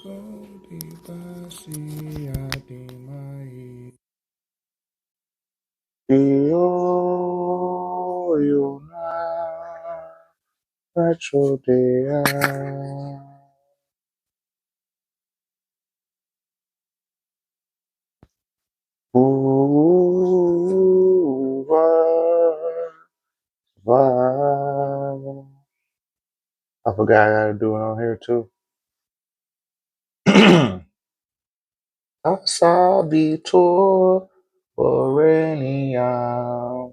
I forgot I gotta do it on here too. Asabitor Orenia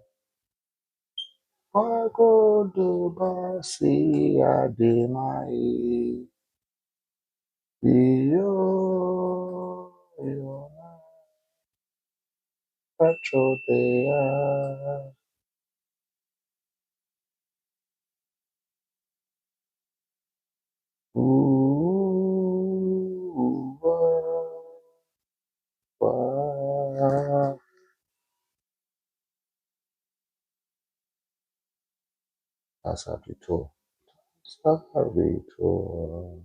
Pago do Basi Adimai Yo Pachodea. Asabitor. Asabitor.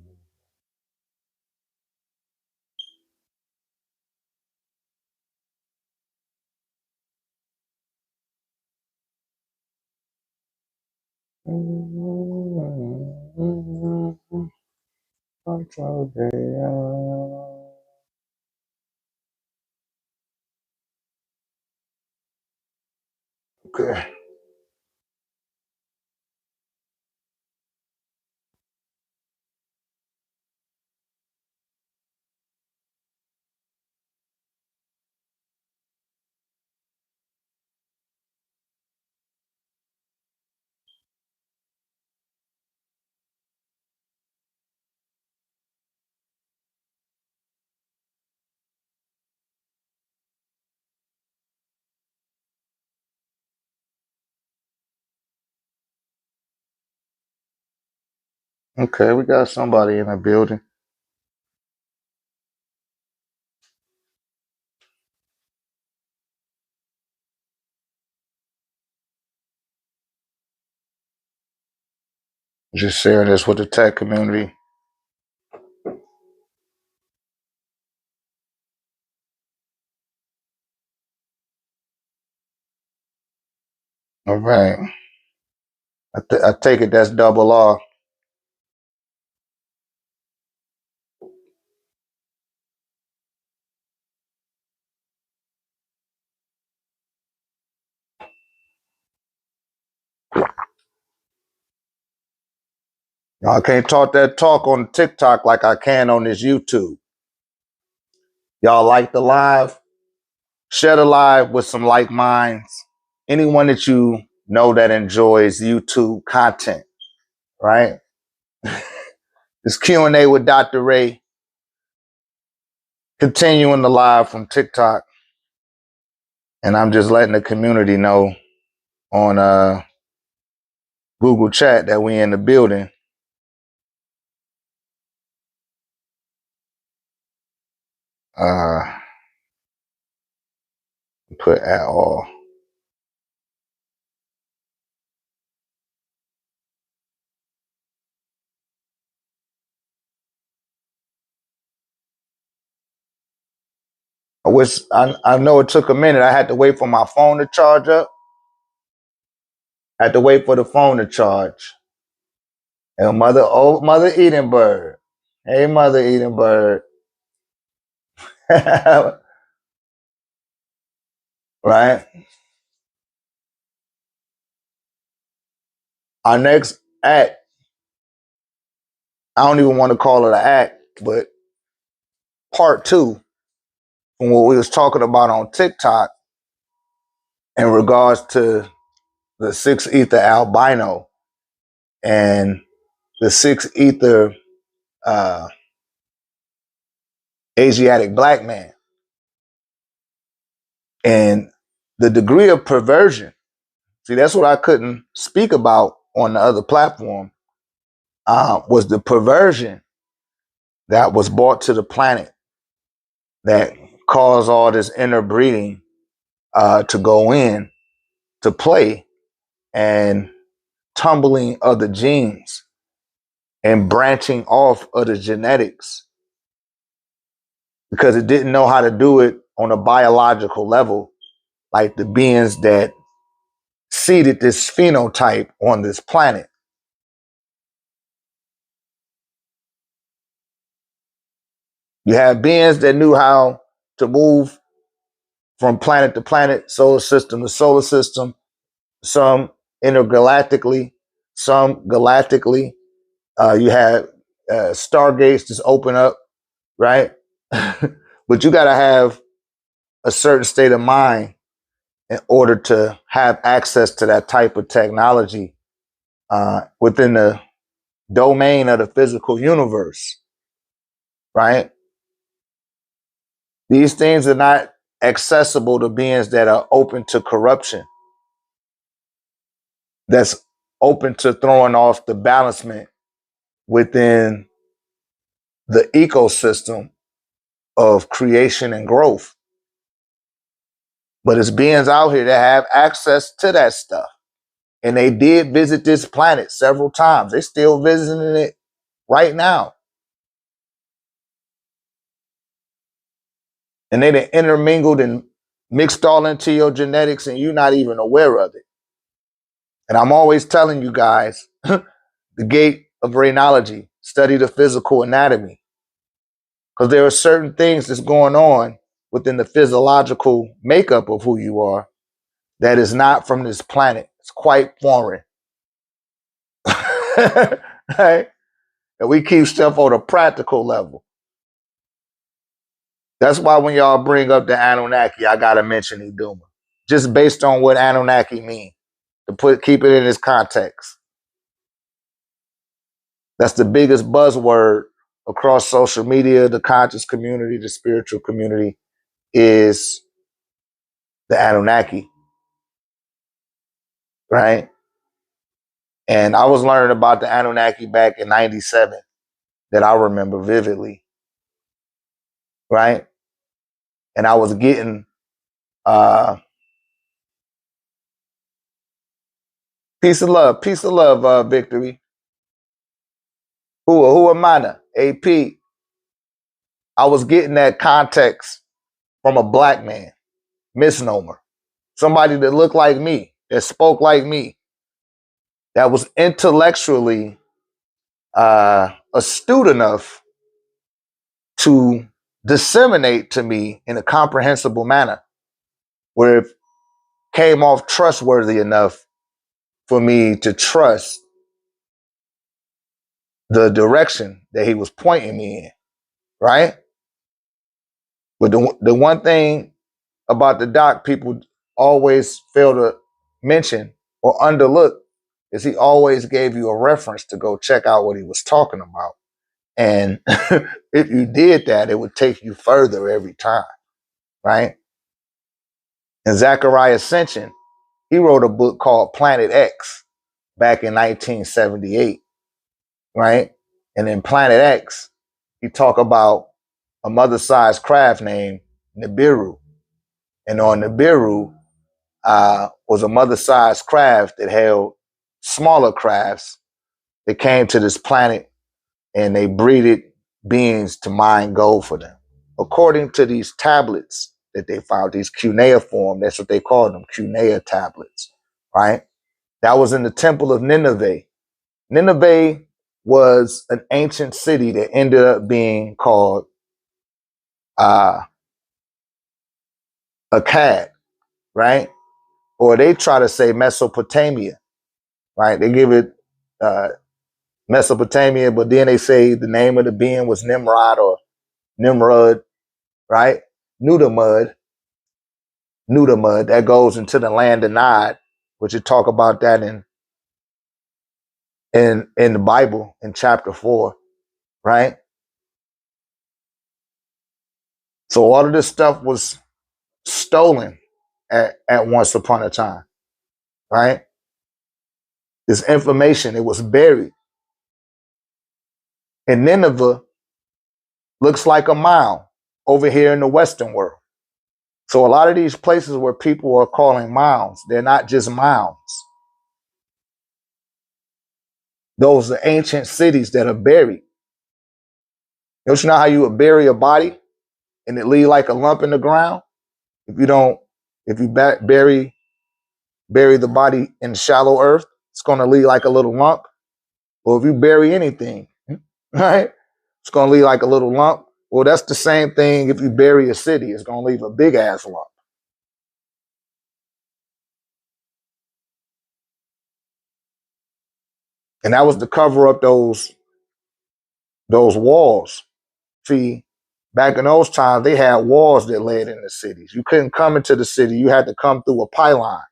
Okay. Okay, we got somebody in the building. Just sharing this with the tech community. All right. I take it that's double R. I can't talk that talk on TikTok like I can on this YouTube. Y'all like the live? Share the live with some like minds. Anyone that you know that enjoys YouTube content, right? It's Q&A with Dr. Ray. Continuing the live from TikTok. And I'm just letting the community know on Google Chat that we in the building. Put at all. I know it took a minute. I had to wait for my phone to charge up. I had to wait for the phone to charge. And Mother Eating Bird. Hey, Mother Eating Bird. Right? Our next act, I don't even want to call it an act, but part 2 from what we was talking about on TikTok in regards to the 6 ether albino and the 6 ether Asiatic black man. And the degree of perversion. See, that's what I couldn't speak about on the other platform, was the perversion that was brought to the planet that caused all this interbreeding to go in to play, and tumbling of the genes and branching off of the genetics because it didn't know how to do it on a biological level, like the beings that seeded this phenotype on this planet. You have beings that knew how to move from planet to planet, solar system to solar system, some intergalactically, some galactically. You have stargates just open up, right? But you got to have a certain state of mind in order to have access to that type of technology within the domain of the physical universe, right? These things are not accessible to beings that are open to corruption, that's open to throwing off the balancement within the ecosystem of creation and growth. But it's beings out here that have access to that stuff. And they did visit this planet several times. They're still visiting it right now. And they done intermingled and mixed all into your genetics and you're not even aware of it. And I'm always telling you guys, the gate of rhenology, study the physical anatomy. Because there are certain things that's going on within the physiological makeup of who you are that is not from this planet. It's quite foreign. Right? And we keep stuff on a practical level. That's why when y'all bring up the Anunnaki, I gotta mention Iduma. Just based on what Anunnaki mean. To keep it in its context. That's the biggest buzzword across social media, the conscious community, the spiritual community, is the Anunnaki. Right? And I was learning about the Anunnaki back in 97 that I remember vividly. Right? And I was getting peace of love, Victory. Who Amana, AP. I was getting that context from a black man, misnomer. Somebody that looked like me, that spoke like me, that was intellectually astute enough to disseminate to me in a comprehensible manner, where it came off trustworthy enough for me to trust the direction that he was pointing me in, right? But the one thing about the doc people always fail to mention or underlook is he always gave you a reference to go check out what he was talking about. And if you did that, it would take you further every time, right? And Zachariah Ascension, he wrote a book called Planet X back in 1978, right? And in Planet X, he talked about a mother-sized craft named Nibiru. And on Nibiru was a mother-sized craft that held smaller crafts that came to this planet and they breeded beings to mine gold for them. According to these tablets that they found, these cuneiform, that's what they called them, cuneiform tablets, right? That was in the temple of Nineveh. Nineveh was an ancient city that ended up being called Akkad, right? Or they try to say Mesopotamia, right? They give it Mesopotamia, but then they say the name of the being was Nimrod or Nimrod, right? Nutamud, that goes into the land of Nod, which you talk about that in the Bible in chapter 4, right? So all of this stuff was stolen at once upon a time, right? This information, it was buried. And Nineveh looks like a mound over here in the Western world. So a lot of these places where people are calling mounds, they're not just mounds. Those are ancient cities that are buried. Don't you know how you would bury a body? and it leave like a lump in the ground, if you don't, if you bury the body in shallow earth, it's going to leave like a little lump. Or if you bury anything, right, it's going to leave like a little lump. Well, that's the same thing if you bury a city. It's going to leave a big ass lump. And that was to cover up those walls. See, back in those times, they had walls that led into cities. You couldn't come into the city. You had to come through a pylon,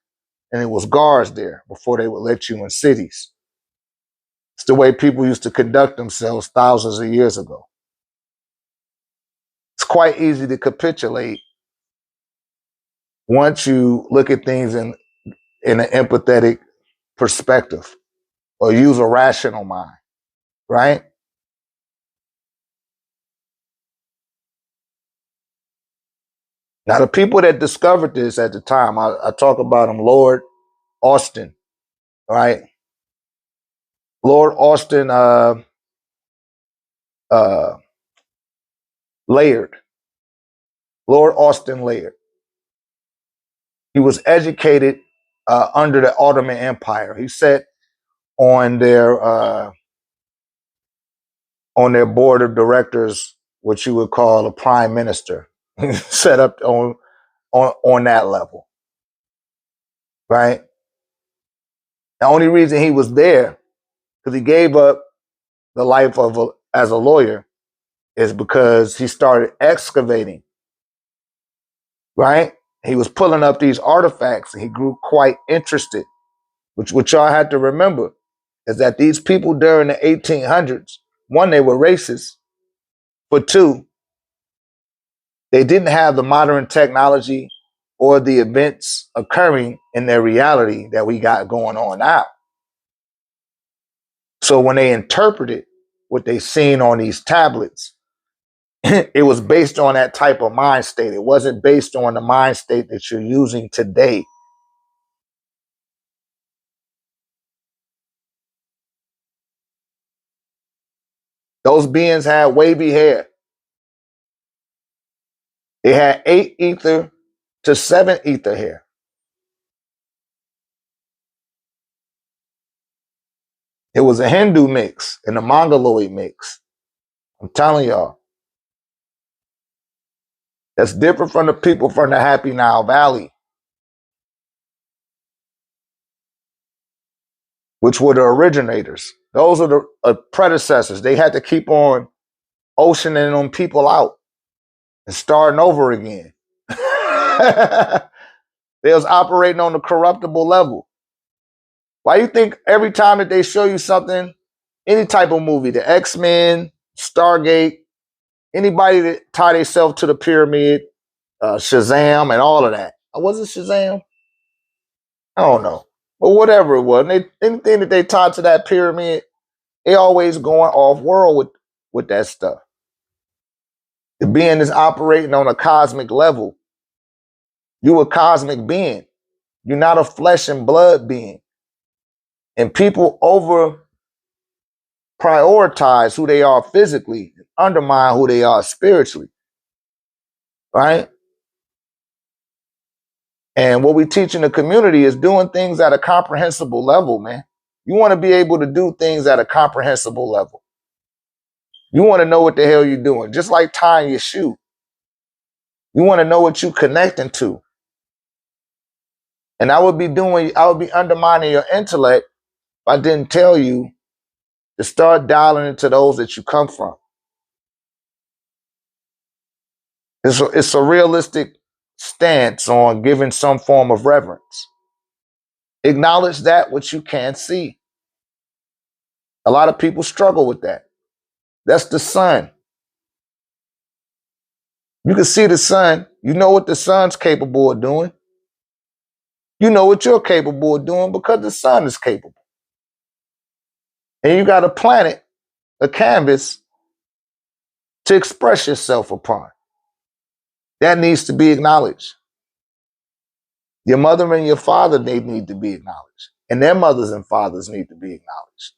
and it was guards there before they would let you in cities. It's the way people used to conduct themselves thousands of years ago. It's quite easy to capitulate once you look at things in an empathetic perspective or use a rational mind, right? Now, the people that discovered this at the time, I talk about them, Lord Austin, right? Lord Austin Laird. Lord Austin Laird. He was educated under the Ottoman Empire. He sat on their board of directors, what you would call a prime minister, set up on that level, right? The only reason he was there, because he gave up the life as a lawyer, is because he started excavating, right? He was pulling up these artifacts and he grew quite interested, which what y'all had to remember is that these people during the 1800s, one, they were racist, but two, they didn't have the modern technology or the events occurring in their reality that we got going on now. So when they interpreted what they seen on these tablets, it was based on that type of mind state. It wasn't based on the mind state that you're using today. Those beings had wavy hair. They had 8 ether to 7 ether hair. It was a Hindu mix and a Mongoloid mix. I'm telling y'all. That's different from the people from the Happy Nile Valley, which were the originators. Those are the predecessors. They had to keep on oceaning them people out and starting over again. They was operating on the corruptible level. Why you think every time that they show you something, any type of movie, the X-Men, Stargate, anybody that tie themselves to the pyramid, Shazam and all of that. Was it Shazam? I don't know. But whatever it was, anything that they tied to that pyramid, they always going off world with that stuff. The being is operating on a cosmic level. You a cosmic being. You're not a flesh and blood being. And people over prioritize who they are physically, undermine who they are spiritually. Right? And what we teach in the community is doing things at a comprehensible level, man. You want to be able to do things at a comprehensible level. You want to know what the hell you're doing, just like tying your shoe. You want to know what you're connecting to. And I would be undermining your intellect if I didn't tell you to start dialing into those that you come from. It's a realistic stance on giving some form of reverence. Acknowledge that which you can't see. A lot of people struggle with that. That's the sun. You can see the sun. You know what the sun's capable of doing. You know what you're capable of doing because the sun is capable. And you got a planet, a canvas to express yourself upon. That needs to be acknowledged. Your mother and your father, they need to be acknowledged. And their mothers and fathers need to be acknowledged.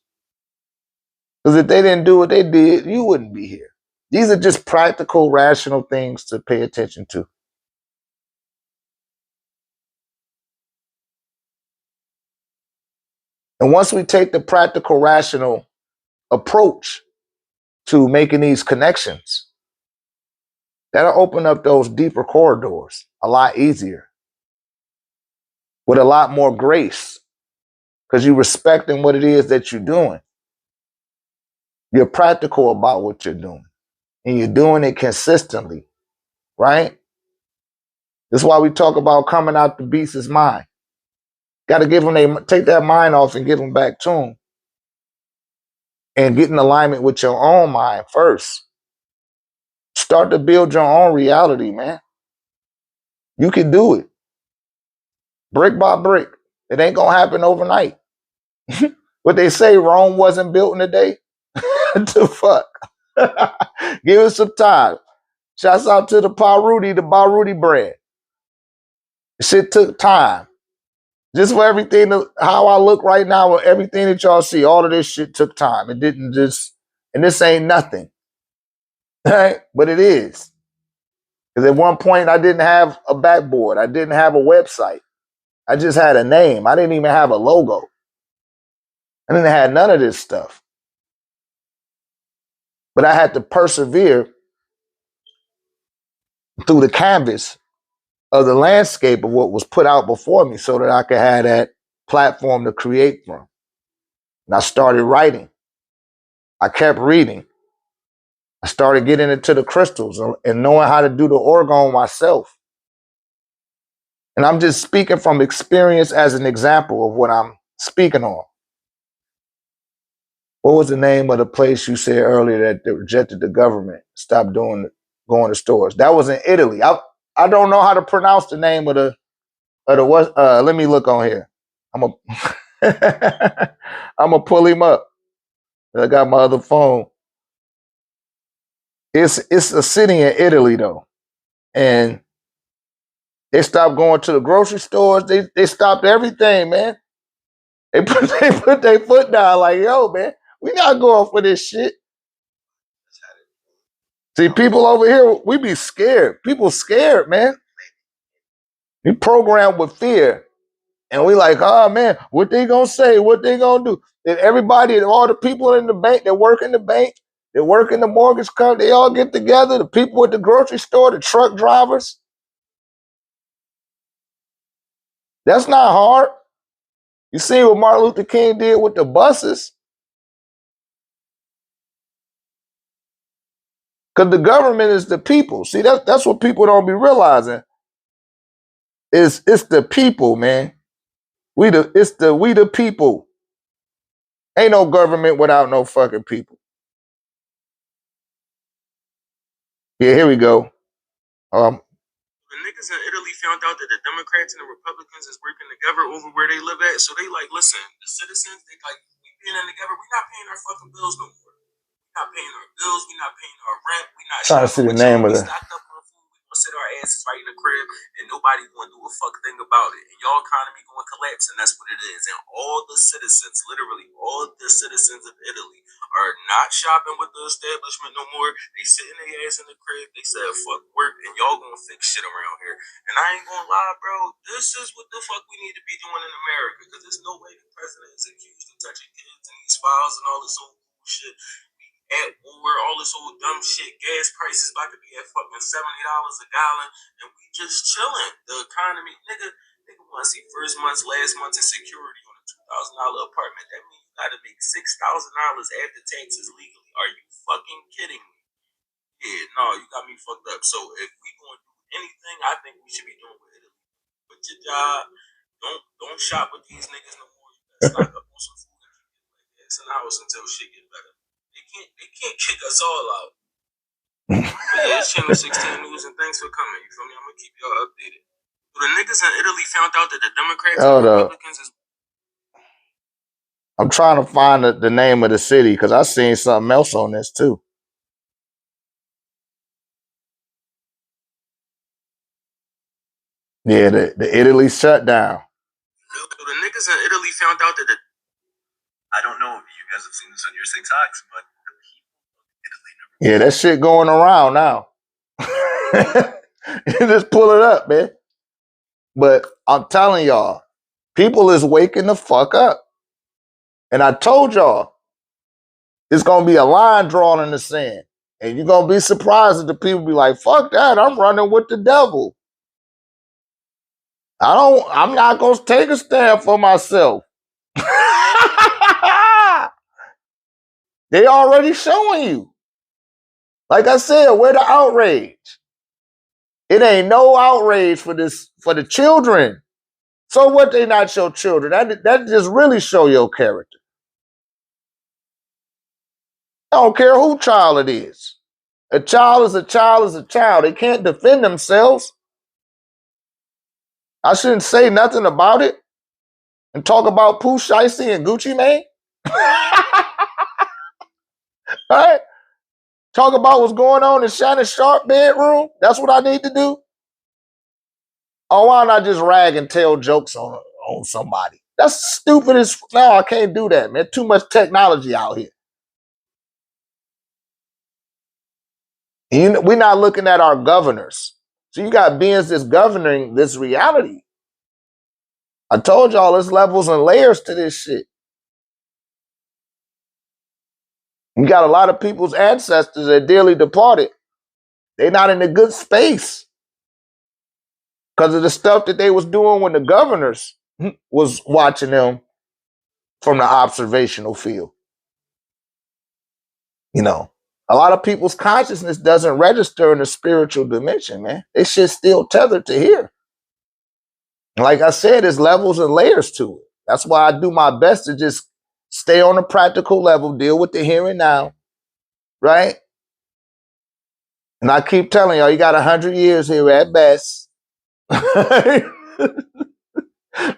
Because if they didn't do what they did, you wouldn't be here. These are just practical, rational things to pay attention to. And once we take the practical, rational approach to making these connections, that'll open up those deeper corridors a lot easier, with a lot more grace, because you're respecting what it is that you're doing. You're practical about what you're doing, and you're doing it consistently, right? That's why we talk about coming out the beast's mind. Got to give them, take that mind off and give them back to them, and get in alignment with your own mind first. Start to build your own reality, man. You can do it, brick by brick. It ain't gonna happen overnight. What they say, Rome wasn't built in a day. The fuck. Give it some time. Shouts out to the Baruti bread. Shit took time. Just for everything, how I look right now, with everything that y'all see, all of this shit took time. It didn't just, and this ain't nothing. Right? But it is. Because at one point I didn't have a backboard. I didn't have a website. I just had a name. I didn't even have a logo. I didn't have none of this stuff. But I had to persevere through the canvas of the landscape of what was put out before me, so that I could have that platform to create from. And I started writing. I kept reading. I started getting into the crystals and knowing how to do the orgone myself. And I'm just speaking from experience as an example of what I'm speaking on. What was the name of the place you said earlier that rejected the government, stopped going to stores? That was in Italy. I don't know how to pronounce the name of the what. Let me look on here. I'm gonna pull him up. I got my other phone. It's a city in Italy though, and they stopped going to the grocery stores. They stopped everything, man. They put their foot down, like, yo, man, we not going for this shit. See, people over here, we be scared. People scared, man. We programmed with fear. And we like, oh man, what they gonna say? What they gonna do? And everybody, all the people in the bank that work in the bank, that work in the mortgage company, they all get together. The people at the grocery store, the truck drivers. That's not hard. You see what Martin Luther King did with the buses? Because the government is the people. See, that's what people don't be realizing. It's the people, man. We the people. Ain't no government without no fucking people. Yeah, here we go. The niggas in Italy found out that the Democrats and the Republicans is working together over where they live at. So they like, listen, the citizens, they like, we being in together, we not paying our fucking bills no more. We not paying our bills, we not paying our rent, we not trying to see the name of it. Stocked up on food, we gonna sit our asses right in the crib and nobody gonna do a fuck thing about it. And y'all economy gonna collapse, and that's what it is. And all the citizens, literally all the citizens of Italy are not shopping with the establishment no more. They sitting their ass in the crib. They said fuck work, and y'all gonna fix shit around here. And I ain't gonna lie, bro. This is what the fuck we need to be doing in America, because there's no way the president is accused of touching kids and these files and all this old bullshit. At war, all this old dumb shit. Gas prices about to be at fucking $70 a gallon, and we just chilling. The economy, nigga want to see first month's, last month's insecurity on a $2,000 apartment. That means you got to make $6,000 after taxes legally. Are you fucking kidding me? Yeah, no, you got me fucked up. So if we gonna do anything, I think we should be doing with it. Quit your job. Don't shop with these niggas no more. You gotta stock up on some food and keep it like this in the house until shit get better. They can't kick us all out. But yeah, it's Channel 16 News, and thanks for coming. You feel me? I'm gonna keep y'all updated. So the niggas in Italy found out that the Democrats and Republicans is. I'm trying to find the name of the city because I seen something else on this too. Yeah, the Italy shutdown. So the niggas in Italy found out that I don't know if you guys have seen this on your TikToks, but the people of Italy, Yeah, that shit going around now. You just pull it up, man. But I'm telling y'all, people is waking the fuck up. And I told y'all, it's gonna be a line drawn in the sand. And you're gonna be surprised if the people be like, fuck that, I'm running with the devil. I'm not gonna take a stand for myself. They already showing you. Like I said, where the outrage? It ain't no outrage for this, for the children. So what, they not your children? That just really show your character. I don't care who child it is. A child is a child is a child. They can't defend themselves. I shouldn't say nothing about it and talk about Pooh Shiesty and Gucci Mane. All right? Talk about what's going on in Shannon Sharp bedroom. That's what I need to do. Or why not just rag and tell jokes on somebody? That's stupid as no, I can't do that, man. Too much technology out here. We're not looking at our governors. So you got beings that's governing this reality. I told y'all there's levels and layers to this shit. You got a lot of people's ancestors that dearly departed. They're not in a good space because of the stuff that they was doing when the governors was watching them from the observational field. You know, a lot of people's consciousness doesn't register in the spiritual dimension, man. They shit still tethered to here. Like I said, there's levels and layers to it. That's why I do my best to just stay on a practical level, deal with the here and now, right? And I keep telling y'all, you got 100 years here at best.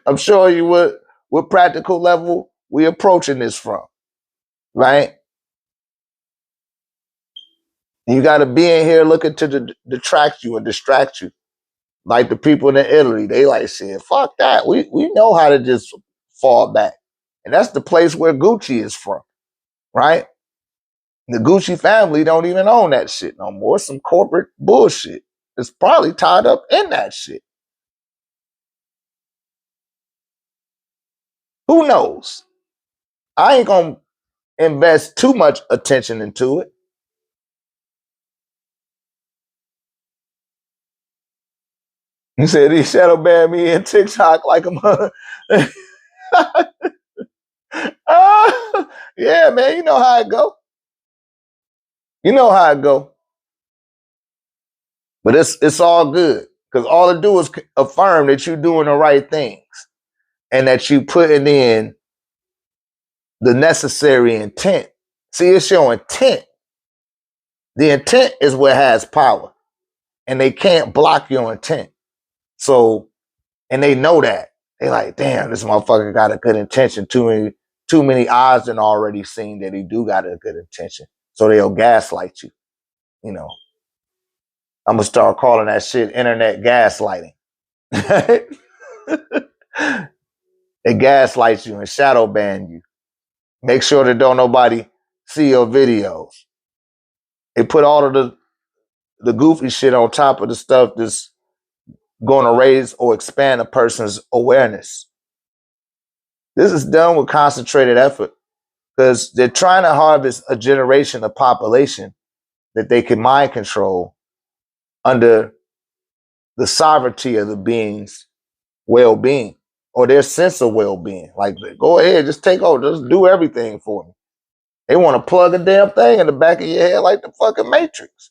I'm showing you what practical level we approaching this from, right? You got to be in here looking to detract you and distract you. Like the people in Italy, they like saying, fuck that. We know how to just fall back. And that's the place where Gucci is from, right? The Gucci family don't even own that shit no more. Some corporate bullshit. It's probably tied up in that shit. Who knows? I ain't gonna invest too much attention into it. He said he shadow banned me in TikTok like a mother. Yeah, man, you know how it go. You know how it go. But it's all good because all it do is affirm that you're doing the right things and that you putting in the necessary intent. See, it's your intent. The intent is what has power, and they can't block your intent. So, and they know that. They like, damn, this motherfucker got a good intention. Too many odds than already seen that he do got a good intention. So they'll gaslight you. You know, I'm gonna start calling that shit internet gaslighting. They gaslight you and shadow ban you. Make sure that don't nobody see your videos. They put all of the goofy shit on top of the stuff that's going to raise or expand a person's awareness. This is done with concentrated effort because they're trying to harvest a generation of population that they can mind control under the sovereignty of the being's well-being or their sense of well-being. Like, go ahead, just take over, just do everything for me. They want to plug a damn thing in the back of your head like the fucking Matrix.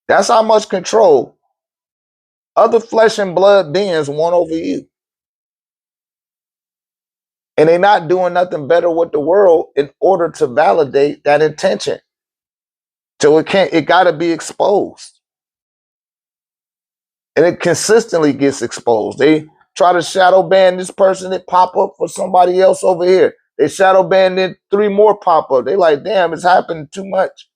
That's how much control other flesh and blood beings want over you. And they're not doing nothing better with the world in order to validate that intention. So it gotta be exposed. And it consistently gets exposed. They try to shadow ban this person that pop up for somebody else over here. They shadow banned it, 3 more pop up. They like, damn, it's happening too much.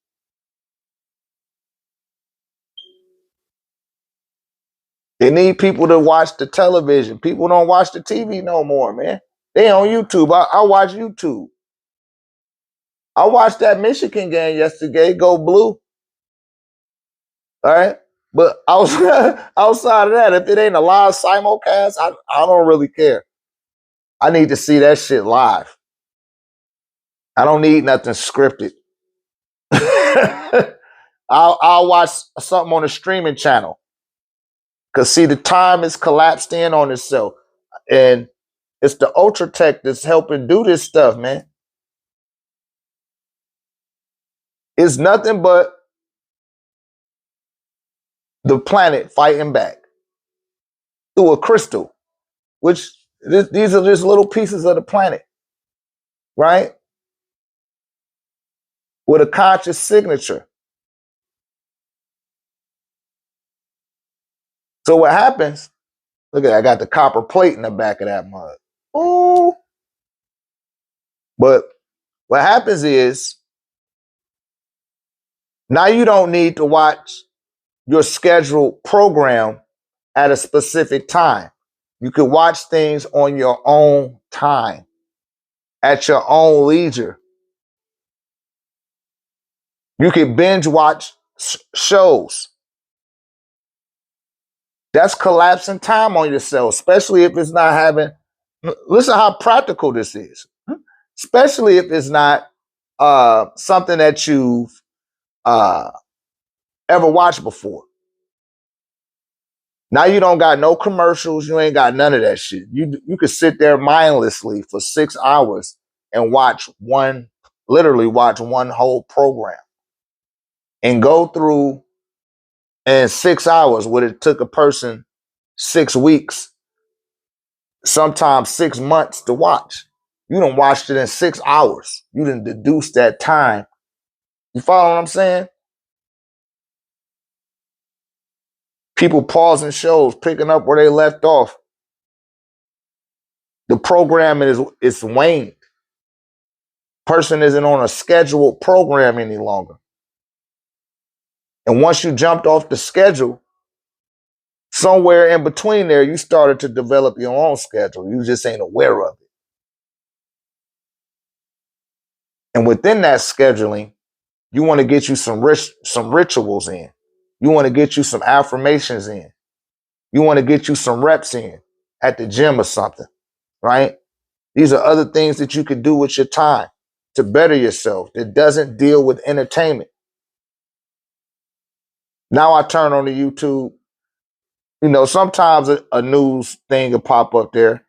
They need people to watch the television. People don't watch the TV no more, man. They on YouTube. I watch YouTube. I watched that Michigan game yesterday, go blue. All right. But outside of that, if it ain't a live simulcast, I don't really care. I need to see that shit live. I don't need nothing scripted. I'll watch something on a streaming channel. Cause see, the time is collapsed in on itself. And it's the Ultra Tech that's helping do this stuff, man. It's nothing but the planet fighting back through a crystal, which these are just little pieces of the planet, right? With a conscious signature. So what happens? Look at that, I got the copper plate in the back of that mug. Ooh. But what happens is now you don't need to watch your scheduled program at a specific time. You can watch things on your own time, at your own leisure. You can binge watch shows. That's collapsing time on yourself, especially if it's not having. Listen how practical this is, especially if it's not something that you've ever watched before. Now you don't got no commercials. You ain't got none of that shit. You could sit there mindlessly for 6 hours and literally watch one whole program and go through in 6 hours what it took a person 6 weeks, sometimes 6 months to watch. You done watched it in 6 hours. You done deduced that time. You follow what I'm saying? People pausing shows, picking up where they left off. The programming is waned. Person isn't on a scheduled program any longer. And once you jumped off the schedule, somewhere in between there, you started to develop your own schedule. You just ain't aware of it. And within that scheduling, you want to get you some rituals in. You want to get you some affirmations in. You want to get you some reps in at the gym or something, right? These are other things that you could do with your time to better yourself that doesn't deal with entertainment. Now I turn on the YouTube. You know, sometimes a news thing will pop up there,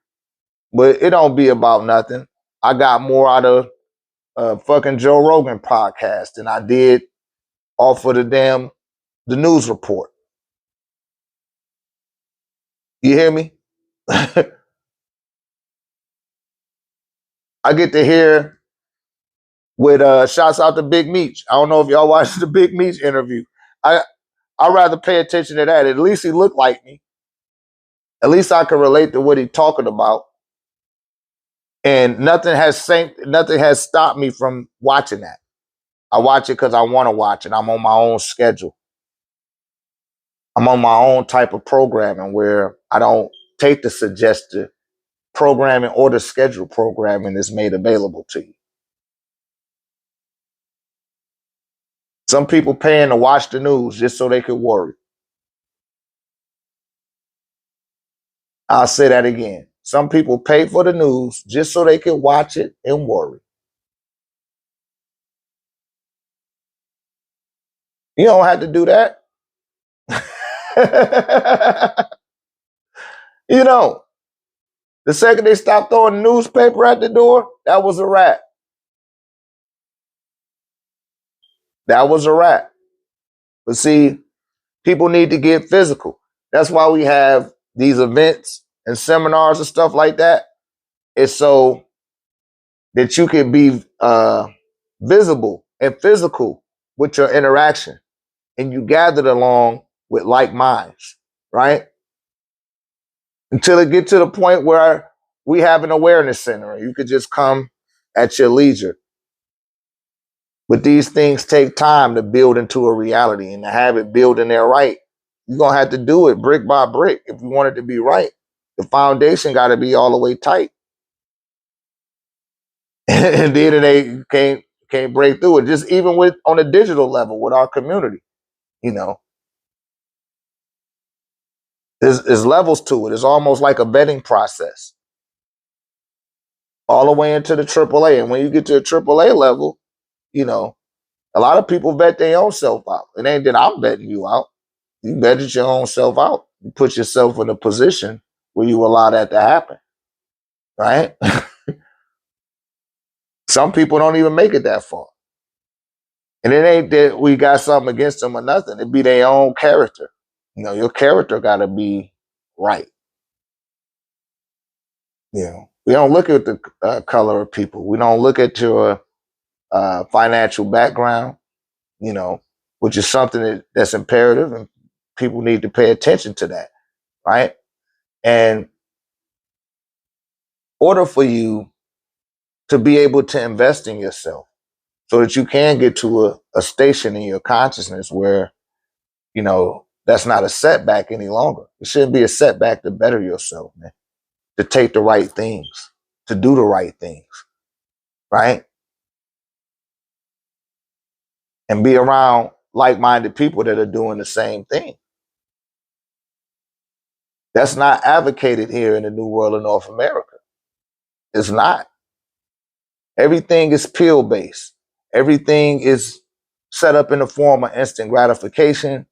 but it don't be about nothing. I got more out of fucking Joe Rogan podcast than I did off of the news report. You hear me? I get to hear with shouts out to Big Meech. I don't know if y'all watched the Big Meech interview. I'd rather pay attention to that. At least he looked like me. At least I can relate to what he's talking about. And nothing has stopped me from watching that. I watch it because I want to watch it. I'm on my own schedule. I'm on my own type of programming where I don't take the suggested programming or the scheduled programming that's made available to you. Some people paying to watch the news just so they could worry. I'll say that again. Some people pay for the news just so they can watch it and worry. You don't have to do that. You know, the second they stopped throwing the newspaper at the door, that was a wrap. That was a wrap. But see, people need to get physical. That's why we have these events and seminars and stuff like that. It's so that you can be visible and physical with your interaction, and you gathered along with like minds, right? Until it get to the point where we have an awareness center and you could just come at your leisure. But these things take time to build into a reality, and to have it build in there right, you're going to have to do it brick by brick if you want it to be right. The foundation got to be all the way tight. And then you can't Can't break through it. Just even with on a digital level with our community, you know, there's levels to it. It's almost like a vetting process, all the way into the AAA. And when you get to a AAA level, you know, a lot of people vet their own self out. It ain't that I'm vetting you out. You vetted your own self out. You put yourself in a position where you allow that to happen, right? Some people don't even make it that far. And it ain't that we got something against them or nothing. It be their own character. You know, your character got to be right. You know, we don't look at the color of people. We don't look at your financial background, you know, which is something that's imperative, and people need to pay attention to that, right? And in order for you to be able to invest in yourself so that you can get to a station in your consciousness where, you know, that's not a setback any longer. It shouldn't be a setback to better yourself, man, to take the right things, to do the right things, right? And be around like-minded people that are doing the same thing. That's not advocated here in the New World of North America. It's not. Everything is pill-based. Everything is set up in the form of instant gratification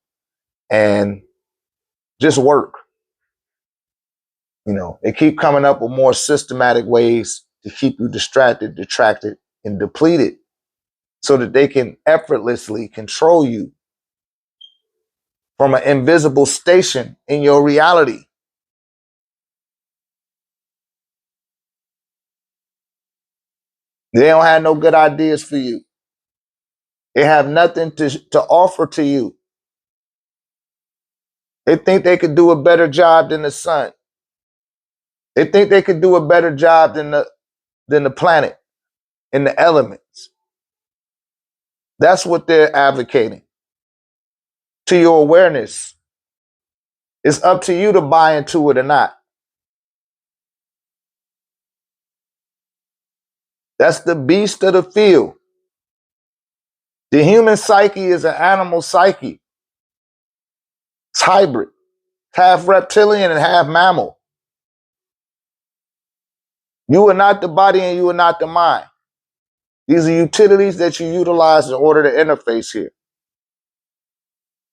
and just work. You know, they keep coming up with more systematic ways to keep you distracted, detracted, and depleted so that they can effortlessly control you from an invisible station in your reality. They don't have no good ideas for you. They have nothing to offer to you. They think they could do a better job than the sun. They think they could do a better job than the planet and the elements. That's what they're advocating. To your awareness, it's up to you to buy into it or not. That's the beast of the field. The human psyche is an animal psyche. It's hybrid. It's half reptilian and half mammal. You are not the body and you are not the mind. These are utilities that you utilize in order to interface here.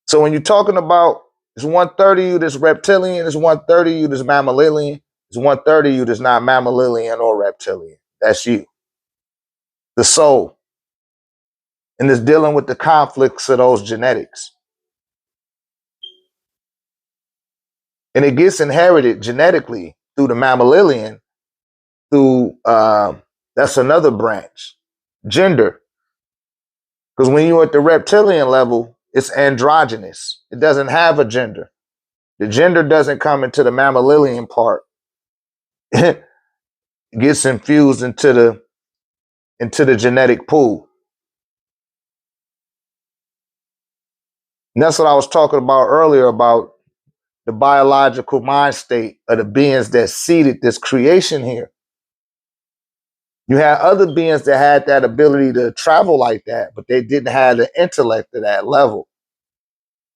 So when you're talking about it's 1/3 of you that's reptilian, it's 1/3 of you that's mammalian, it's 1/3 of you that's not mammalian or reptilian. That's you. The soul. And it's dealing with the conflicts of those genetics. And it gets inherited genetically through the mammalian, through that's another branch. Gender. Because when you're at the reptilian level, it's androgynous. It doesn't have a gender. The gender doesn't come into the mammalian part. It gets infused into the genetic pool. And that's what I was talking about earlier about the biological mind state of the beings that seeded this creation here. You had other beings that had that ability to travel like that, but they didn't have the intellect at that level.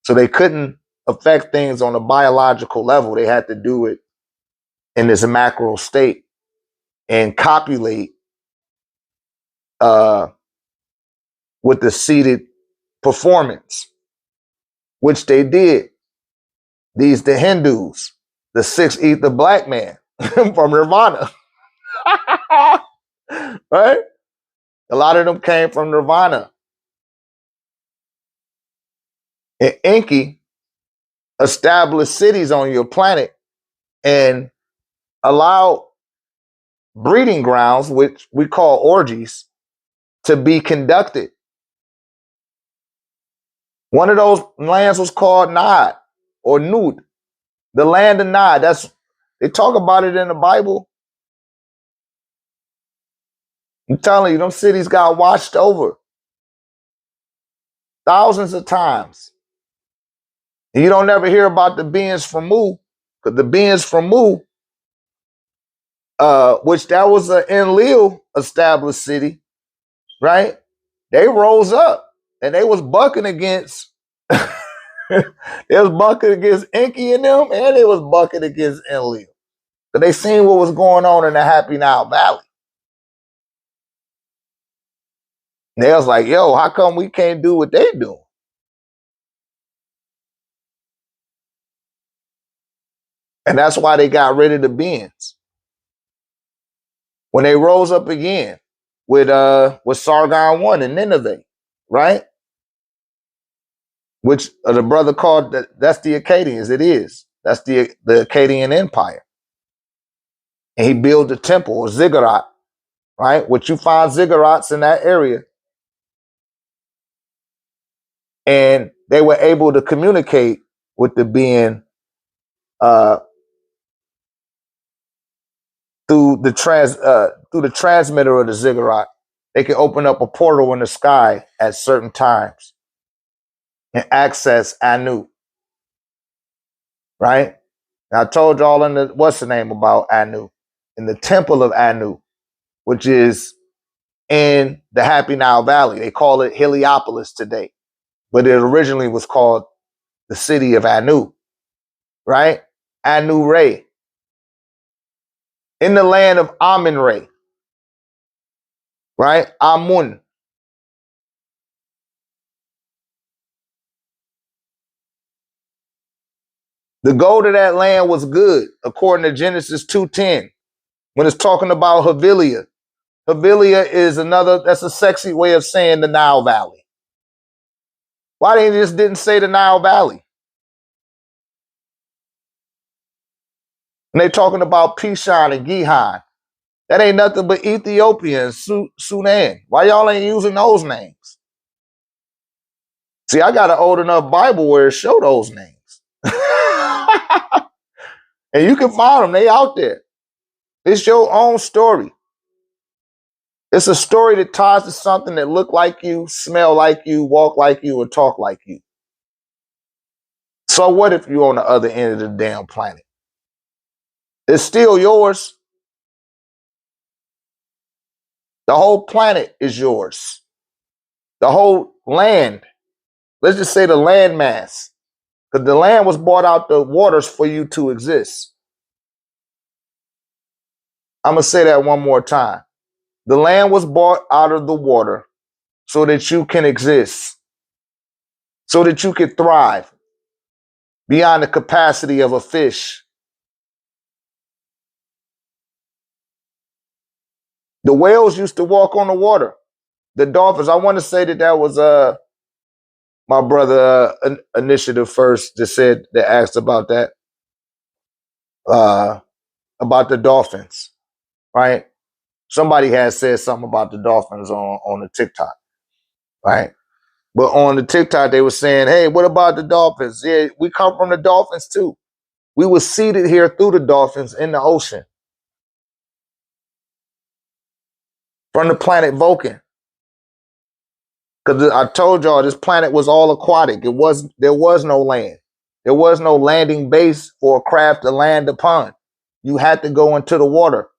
So they couldn't affect things on a biological level. They had to do it in this macro state and copulate with the seeded performance, which they did. The Hindus, the six ether black man from Nirvana, right? A lot of them came from Nirvana. And Enki established cities on your planet and allowed breeding grounds, which we call orgies, to be conducted. One of those lands was called Nod or Nud, the land of Nod. They talk about it in the Bible. I'm telling you, them cities got washed over thousands of times. And you don't never hear about the beings from Mu, because the beings from Mu, which that was an Enlil established city, right? they rose up and they was bucking against they was bucking against Enki and them, and they was bucking against Enlil. But they seen what was going on in the Happy Nile Valley. And they was like, yo, how come we can't do what they do? And that's why they got rid of the beings. When they rose up again with Sargon I and Nineveh, right? Which the brother called that's the Akkadians. It is. That's the Akkadian Empire. And he built a temple, a ziggurat, right? Which you find ziggurats in that area. And they were able to communicate with the being through the transmitter of the ziggurat. They can open up a portal in the sky at certain times and access Anu, right? And I told y'all in the what's the name about Anu, in the temple of Anu, which is in the Happy Nile Valley. They call it Heliopolis today, but it originally was called the city of Anu, right? Anu Re, in the land of Amun Re, right? Amun. The gold of that land was good, according to Genesis 2:10. When it's talking about Havilah, Havilah is that's a sexy way of saying the Nile Valley. Why they just didn't say the Nile Valley? And they talking about Pishon and Gihon. That ain't nothing but Ethiopia and Sudan. Why y'all ain't using those names? See, I got an old enough Bible where it show those names. And you can find them. They out there. It's your own story. It's a story that ties to something that look like you, smell like you, walk like you, or talk like you. So what if you're on the other end of the damn planet? It's still yours. The whole planet is yours. The whole land. Let's just say the land mass. Because the land was bought out the waters for you to exist. I'm going to say that one more time. The land was bought out of the water so that you can exist, so that you can thrive beyond the capacity of a fish. The whales used to walk on the water. The dolphins, I want to say that was my brother Initiative First that asked about that, about the dolphins, right? Somebody has said something about the dolphins on the TikTok, right? But on the TikTok, they were saying, hey, what about the dolphins? Yeah, we come from the dolphins too. We were seeded here through the dolphins in the ocean. From the planet Vulcan. Because I told y'all this planet was all aquatic. There was no land. There was no landing base for a craft to land upon. You had to go into the water.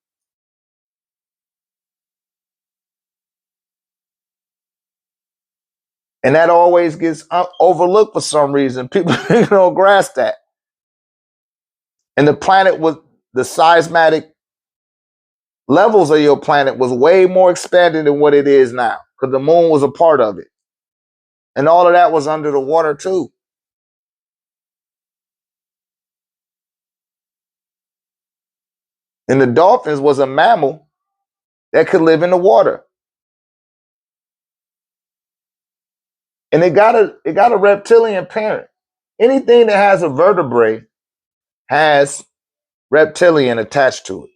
And that always gets overlooked for some reason. People don't grasp that. And the planet was, the seismic levels of your planet was way more expanded than what it is now. Because the moon was a part of it. And all of that was under the water too. And the dolphins was a mammal that could live in the water. And it got a reptilian parent. Anything that has a vertebrae has reptilian attached to it.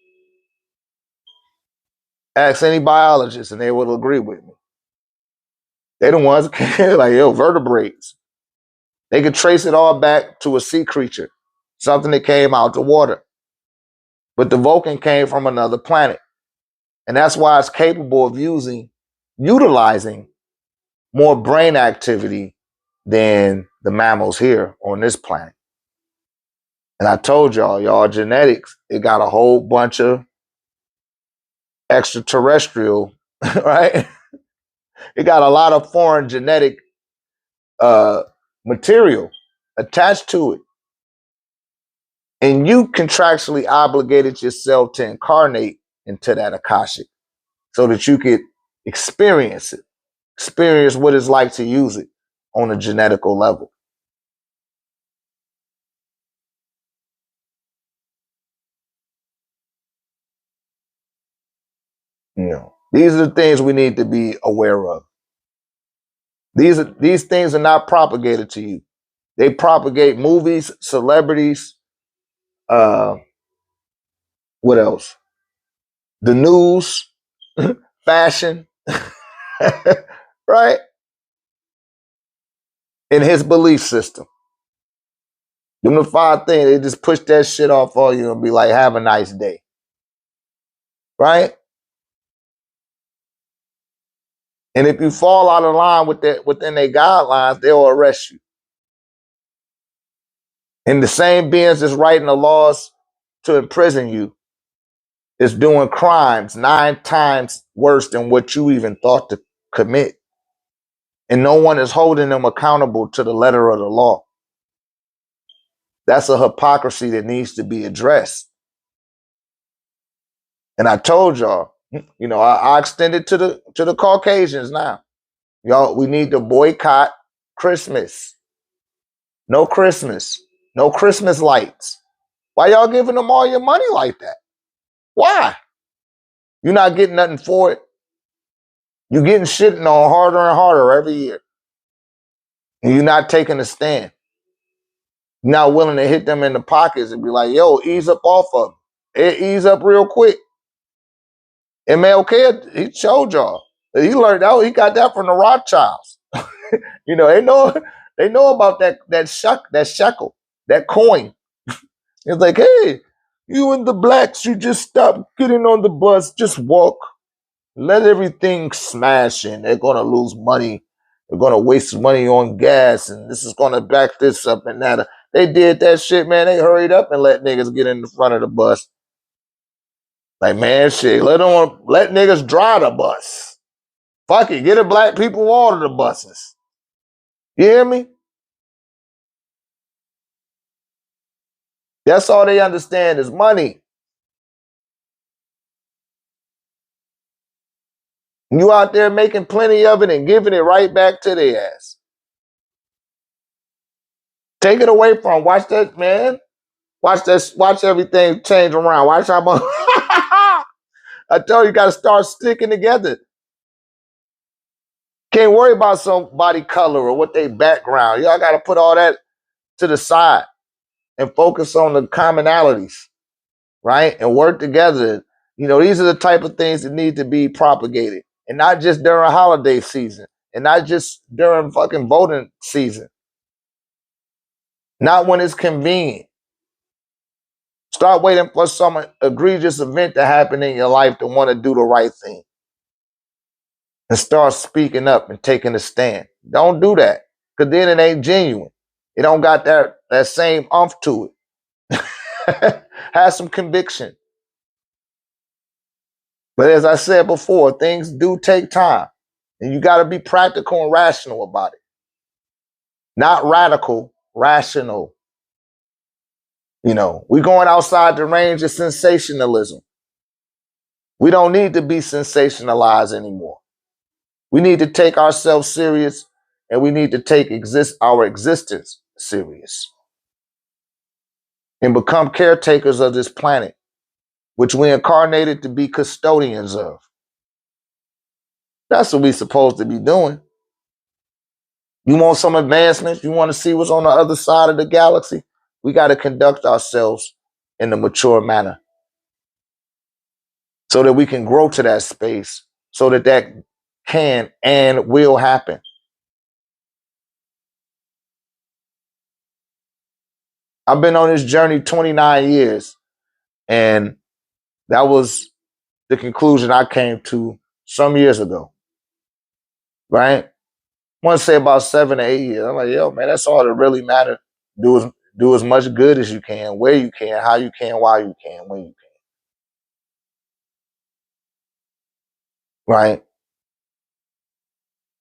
Ask any biologist and they will agree with me. They the ones like, yo, vertebrates. They could trace it all back to a sea creature, something that came out the water. But the Vulcan came from another planet. And that's why it's capable of utilizing more brain activity than the mammals here on this planet. And I told y'all genetics, it got a whole bunch of extraterrestrial, right? It got a lot of foreign genetic material attached to it. And you contractually obligated yourself to incarnate into that Akashic so that you could experience it, experience what it's like to use it on a genetical level. You know, these are the things we need to be aware of. These things are not propagated to you. They propagate movies, celebrities, uh, what else? The news, fashion, right? In his belief system. Them the five things, they just push that shit off on you and be like, have a nice day. Right? And if you fall out of line with that within their guidelines, they'll arrest you. And the same beings that's writing the laws to imprison you is doing crimes 9 times worse than what you even thought to commit. And no one is holding them accountable to the letter of the law. That's a hypocrisy that needs to be addressed. And I told y'all, you know, I extended to the Caucasians now. Y'all, we need to boycott Christmas. No Christmas. No Christmas lights. Why y'all giving them all your money like that? Why? You're not getting nothing for it. You're getting shitting on harder and harder every year. And you're not taking a stand. You're not willing to hit them in the pockets and be like, yo, ease up off of them. Ease up real quick. MLK, he showed y'all. He learned out. He got that from the Rothschilds. You know, they know about that shekel, that coin. It's like, hey, you and the blacks, you just stop getting on the bus, just walk. Let everything smash in. They're gonna lose money. They're gonna waste money on gas, and this is gonna back this up and that. They did that shit, man. They hurried up and let niggas get in the front of the bus. Like, man, shit, let niggas drive the bus. Fuck it, get the black people all of the buses. You hear me? That's all they understand is money. You out there making plenty of it and giving it right back to their ass. Take it away from them. Watch that, man. Watch everything change around. Watch how much. I tell you, you got to start sticking together. Can't worry about somebody color or what they background. Y'all got to put all that to the side and focus on the commonalities, right? And work together. You know, these are the type of things that need to be propagated. And not just during holiday season. And not just during fucking voting season. Not when it's convenient. Start waiting for some egregious event to happen in your life to want to do the right thing. And start speaking up and taking a stand. Don't do that. Because then it ain't genuine. It don't got that same umph to it. Have some conviction. But as I said before, things do take time. And you got to be practical and rational about it. Not radical, rational. You know, we're going outside the range of sensationalism. We don't need to be sensationalized anymore. We need to take ourselves serious, and we need to take our existence serious and become caretakers of this planet, which we incarnated to be custodians of. That's what we're supposed to be doing. You want some advancements? You want to see what's on the other side of the galaxy? We got to conduct ourselves in a mature manner so that we can grow to that space, so that that can and will happen. I've been on this journey 29 years, and that was the conclusion I came to some years ago, right? I want to say about 7 to 8 years. I'm like, yo, man, that's all that really matters. Do as much good as you can, where you can, how you can, why you can, when you can, right?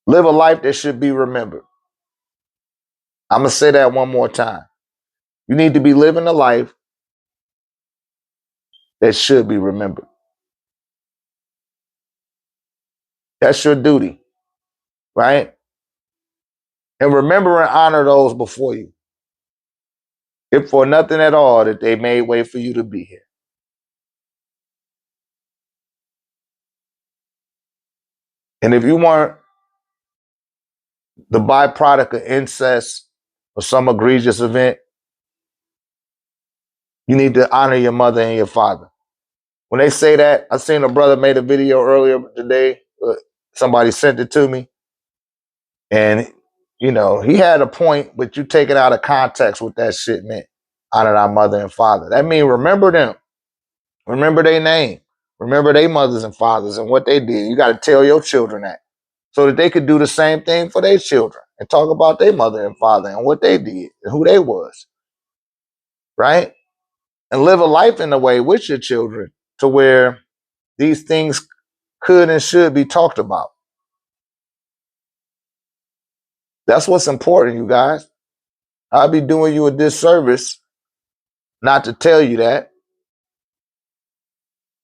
Live a life that should be remembered. I'm going to say that one more time. You need to be living a life that should be remembered. That's your duty, right? And remember and honor those before you, if for nothing at all that they made way for you to be here. And if you weren't the byproduct of incest or some egregious event, you need to honor your mother and your father. When they say that, I seen a brother made a video earlier today. Somebody sent it to me. And, you know, he had a point, but you take it out of context what that shit meant. Honor our mother and father. That means remember them. Remember their name. Remember their mothers and fathers and what they did. You got to tell your children that so that they could do the same thing for their children and talk about their mother and father and what they did and who they was. Right? And live a life in a way with your children to where these things could and should be talked about. That's what's important, you guys. I'll be doing you a disservice not to tell you that,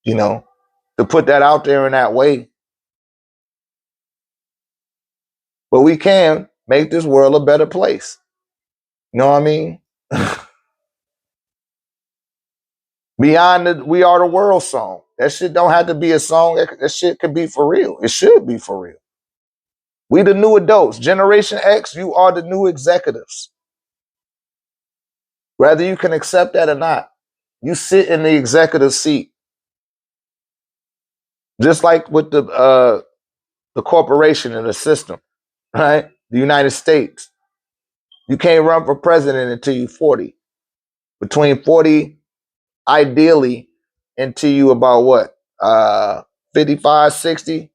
you know, to put that out there in that way. But we can make this world a better place. You know what I mean? Beyond the We Are the World song. That shit don't have to be a song. That shit could be for real. It should be for real. We the new adults. Generation X, you are the new executives. Whether you can accept that or not, you sit in the executive seat. Just like with the corporation and the system, right? The United States. You can't run for president until you're 40. Between 40, ideally, until you about what? 55, 60,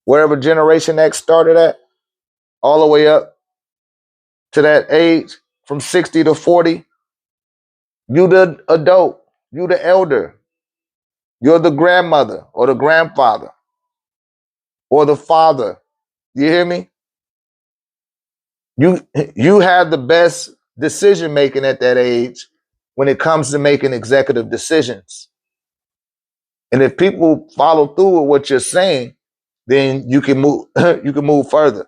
wherever Generation X started at, all the way up to that age, from 60 to 40, you the adult, you the elder, you're the grandmother or the grandfather or the father. You hear me? You have the best decision making at that age when it comes to making executive decisions. And if people follow through with what you're saying, then you can move you can move further.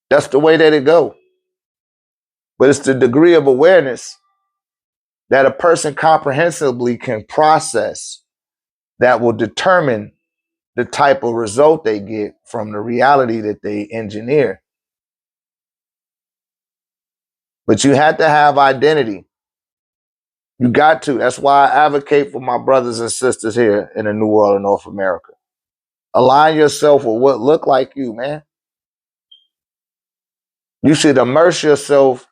That's the way that it go. But it's the degree of awareness that a person comprehensively can process that will determine the type of result they get from the reality that they engineer. But you have to have identity. You got to. That's why I advocate for my brothers and sisters here in the New World of North America. Align yourself with what look like you, man. You should immerse yourself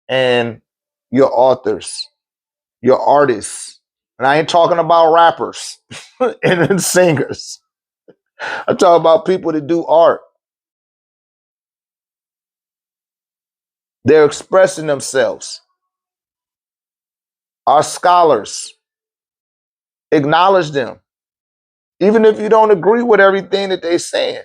in your authors, your artists. And I ain't talking about rappers and singers. I'm talking about people that do art. They're expressing themselves. Our scholars, acknowledge them. Even if you don't agree with everything that they're saying,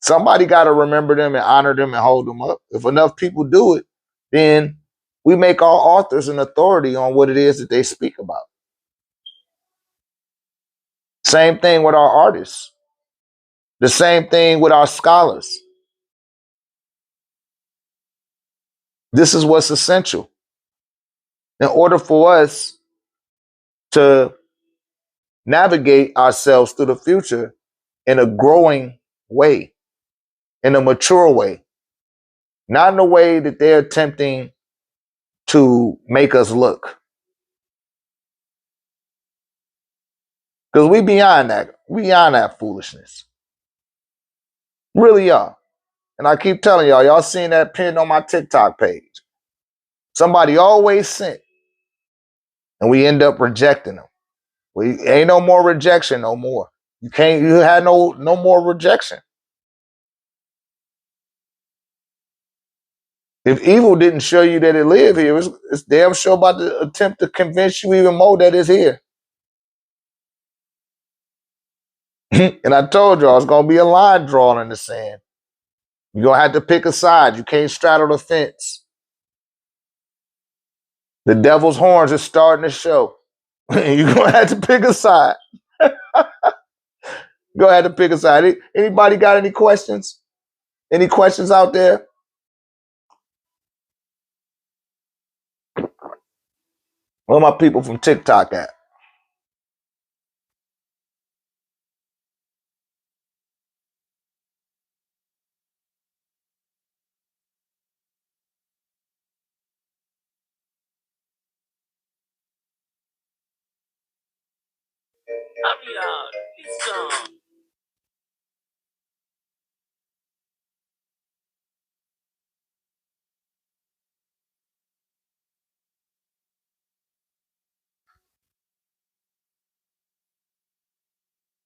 somebody got to remember them and honor them and hold them up. If enough people do it, then we make our authors an authority on what it is that they speak about. Same thing with our artists. The same thing with our scholars. This is what's essential. In order for us to navigate ourselves through the future in a growing way, in a mature way, not in a way that they're attempting to make us look. Because we beyond that foolishness. Really are. And I keep telling y'all seen that pinned on my TikTok page. Somebody always sent, and we end up rejecting them. We ain't no more rejection no more. You had no more rejection. If evil didn't show you that it lived here, it's damn sure about to attempt to convince you even more that it's here. And I told y'all it's gonna be a line drawn in the sand. You're gonna have to pick a side. You can't straddle the fence. The devil's horns are starting to show. You're gonna have to pick a side. Go ahead and pick a side. Anybody got any questions? Any questions out there? Where my people from TikTok at?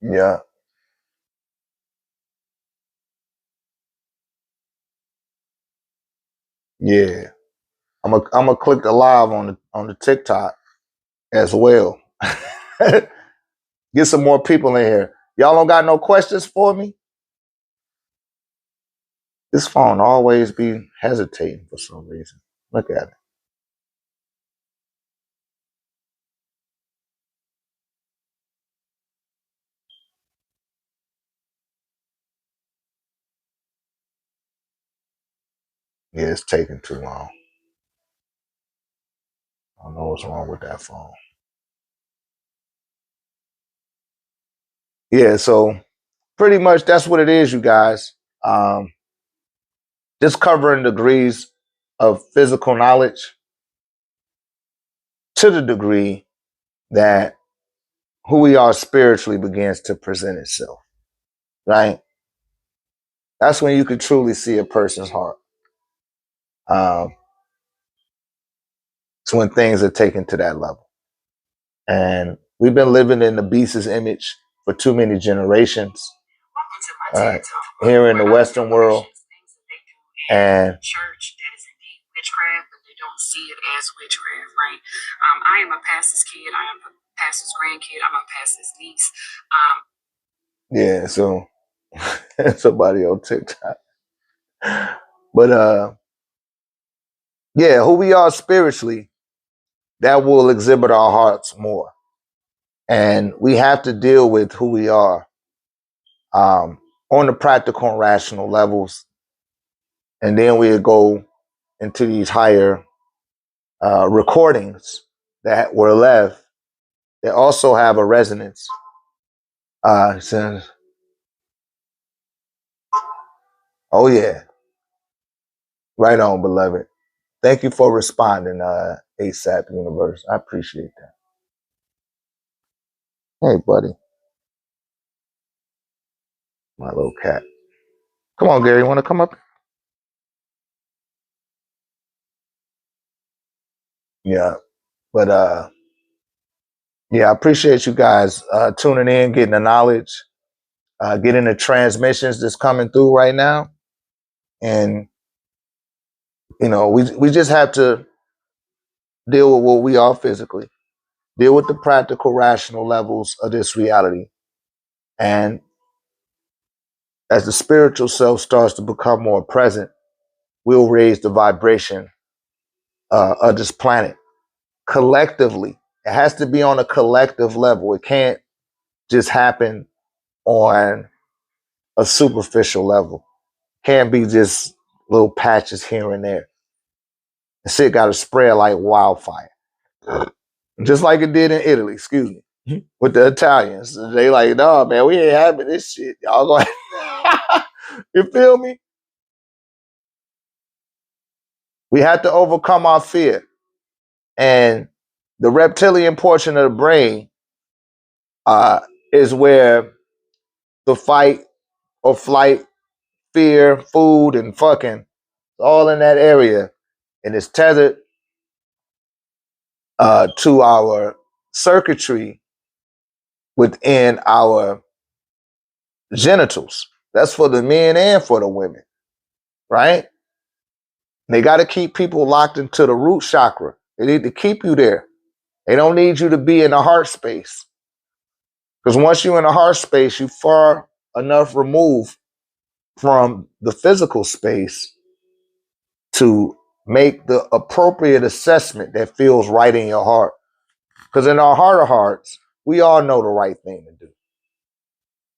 Yeah, yeah. I'm gonna click the live on the TikTok as well. Get some more people in here. Y'all don't got no questions for me? This phone always be hesitating for some reason. Look at it. Yeah, it's taking too long. I don't know what's wrong with that phone. Yeah, so pretty much that's what it is, you guys. Just covering degrees of physical knowledge to the degree that who we are spiritually begins to present itself, right? That's when you can truly see a person's heart. Um, it's when things are taken to that level. And we've been living in the beast's image for too many generations here in the Western world. And church that is indeed witchcraft, but they don't see it as witchcraft, right? I am a pastor's kid. I am a pastor's grandkid. I'm a pastor's niece. Yeah, so somebody on TikTok. But yeah, who we are spiritually, that will exhibit our hearts more. And we have to deal with who we are on the practical and rational levels. And then we go into these higher recordings that were left that also have a resonance. Says, oh yeah, right on, beloved. Thank you for responding, ASAP Universe. I appreciate that. Hey, buddy, my little cat. Come on, Gary. You want to come up? Yeah, but yeah, I appreciate you guys tuning in, getting the knowledge, getting the transmissions that's coming through right now, and we just have to deal with what we are physically, deal with the practical, rational levels of this reality, and as the spiritual self starts to become more present, we'll raise the vibration of this planet collectively. It has to be on a collective level. It can't just happen on a superficial level. Can't be just little patches here and there. The shit got to spread like wildfire, just like it did in Italy. Excuse me, with the Italians. They like, no, man, we ain't having this shit. Y'all going, you feel me? We have to overcome our fear, and the reptilian portion of the brain is where the fight or flight, fear, food, and fucking all in that area, and it's tethered to our circuitry within our genitals. That's for the men and for the women, right? They got to keep people locked into the root chakra. They need to keep you there. They don't need you to be in the heart space. Because once you're in a heart space, you far enough removed from the physical space to make the appropriate assessment that feels right in your heart. Because in our heart of hearts, we all know the right thing to do.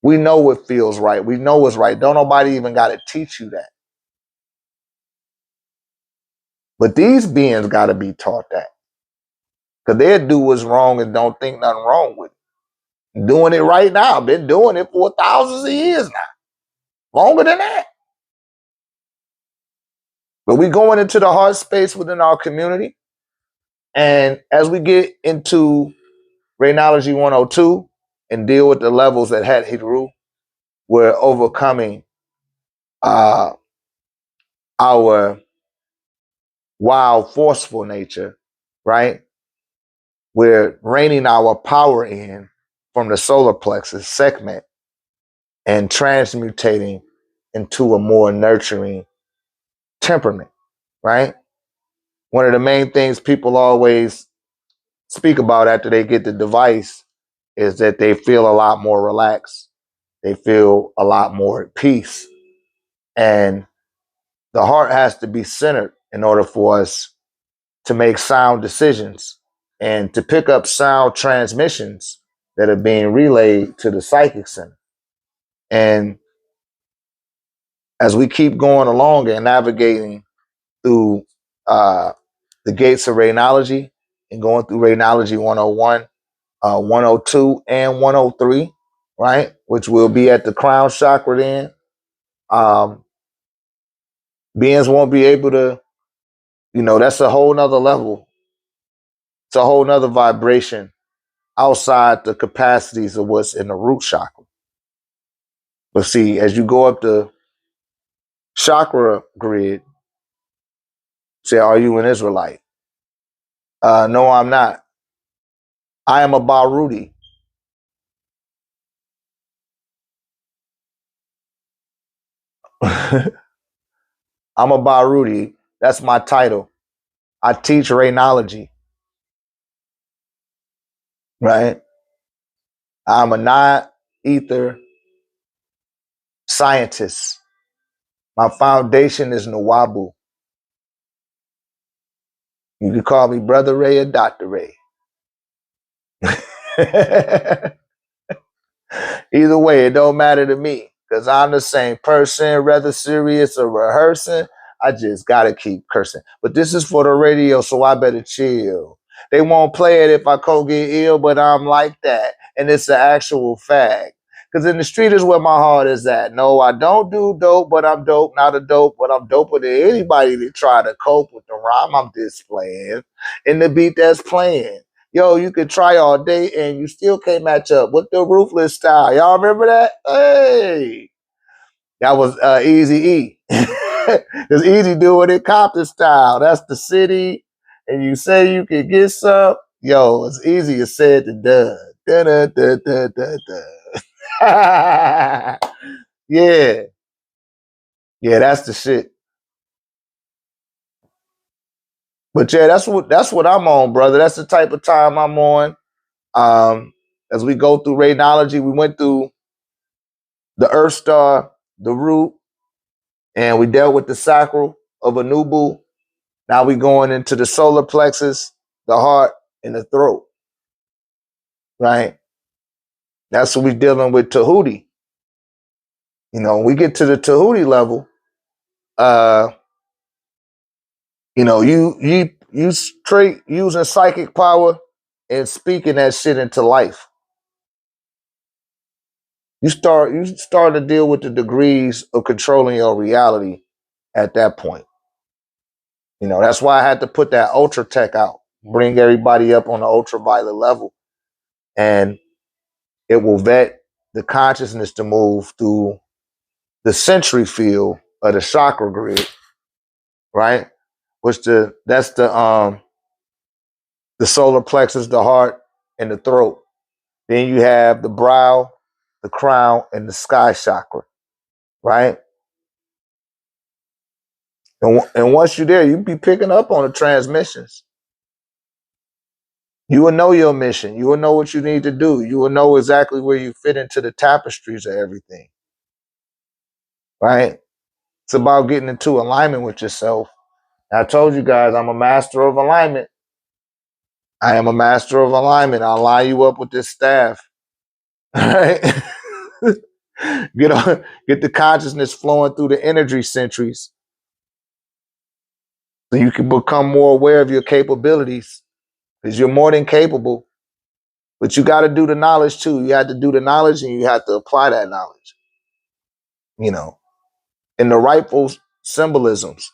We know what feels right. We know what's right. Don't nobody even got to teach you that. But these beings got to be taught that. Because they'll do what's wrong and don't think nothing wrong with it. Doing it right now. Been doing it for thousands of years now. Longer than that. But we going into the heart space within our community. And as we get into Raynology 102 and deal with the levels that had Hiru, we're overcoming our wild, forceful nature, right? We're reining our power in from the solar plexus segment and transmutating into a more nurturing temperament, right? One of the main things people always speak about after they get the device is that they feel a lot more relaxed. They feel a lot more at peace. And the heart has to be centered in order for us to make sound decisions and to pick up sound transmissions that are being relayed to the psychic center. And as we keep going along and navigating through the gates of Raynology and going through Raynology 101, 102, and 103, right? Which will be at the crown chakra then. Beings won't be able to, that's a whole nother level. It's a whole nother vibration outside the capacities of what's in the root chakra. But see, as you go up the chakra grid, say, are you an Israelite? No, I'm not. I am a Baruti. I'm a Baruti. That's my title. I teach Raynology, right? I'm a non-ether scientist. My foundation is Nawabu. You can call me Brother Ray or Dr. Ray. Either way, it don't matter to me because I'm the same person, whether serious or rehearsing. I just gotta keep cursing. But this is for the radio, so I better chill. They won't play it if I cold get ill, but I'm like that. And it's an actual fact. Because in the street is where my heart is at. No, I don't do dope, but I'm dope. Not a dope, but I'm doper than anybody that try to cope with the rhyme I'm displaying and the beat that's playing. Yo, you could try all day and you still can't match up with the ruthless style. Y'all remember that? Hey, that was Easy E. It's Easy doing it Compton style. That's the city. And you say you can get some. Yo, it's easier said than done. Da, da, da, da, da, da. Yeah. Yeah, that's the shit. But yeah, that's what I'm on, brother. That's the type of time I'm on. As we go through Raynology, we went through the Earth Star, the root, and we dealt with the sacral of Anubu. Now we going into the solar plexus, the heart, and the throat, right? That's what we dealing with Tahuti. We get to the Tahuti level, uh, you straight using psychic power and speaking that shit into life. You start to deal with the degrees of controlling your reality at that point. That's why I had to put that ultra tech out, bring everybody up on the ultraviolet level, and it will vet the consciousness to move through the sensory field of the chakra grid, right? That's the solar plexus, the heart, and the throat. Then you have the brow, the crown, and the sky chakra, right? And once you're there, you be picking up on the transmissions. You will know your mission. You will know what you need to do. You will know exactly where you fit into the tapestries of everything, right? It's about getting into alignment with yourself. I told you guys I'm a master of alignment. I am a master of alignment. I'll line you up with this staff. All right. Get the consciousness flowing through the energy centuries so you can become more aware of your capabilities because you're more than capable. But you got to do the knowledge too. You have to do the knowledge and you have to apply that knowledge, you know, in the rightful symbolisms.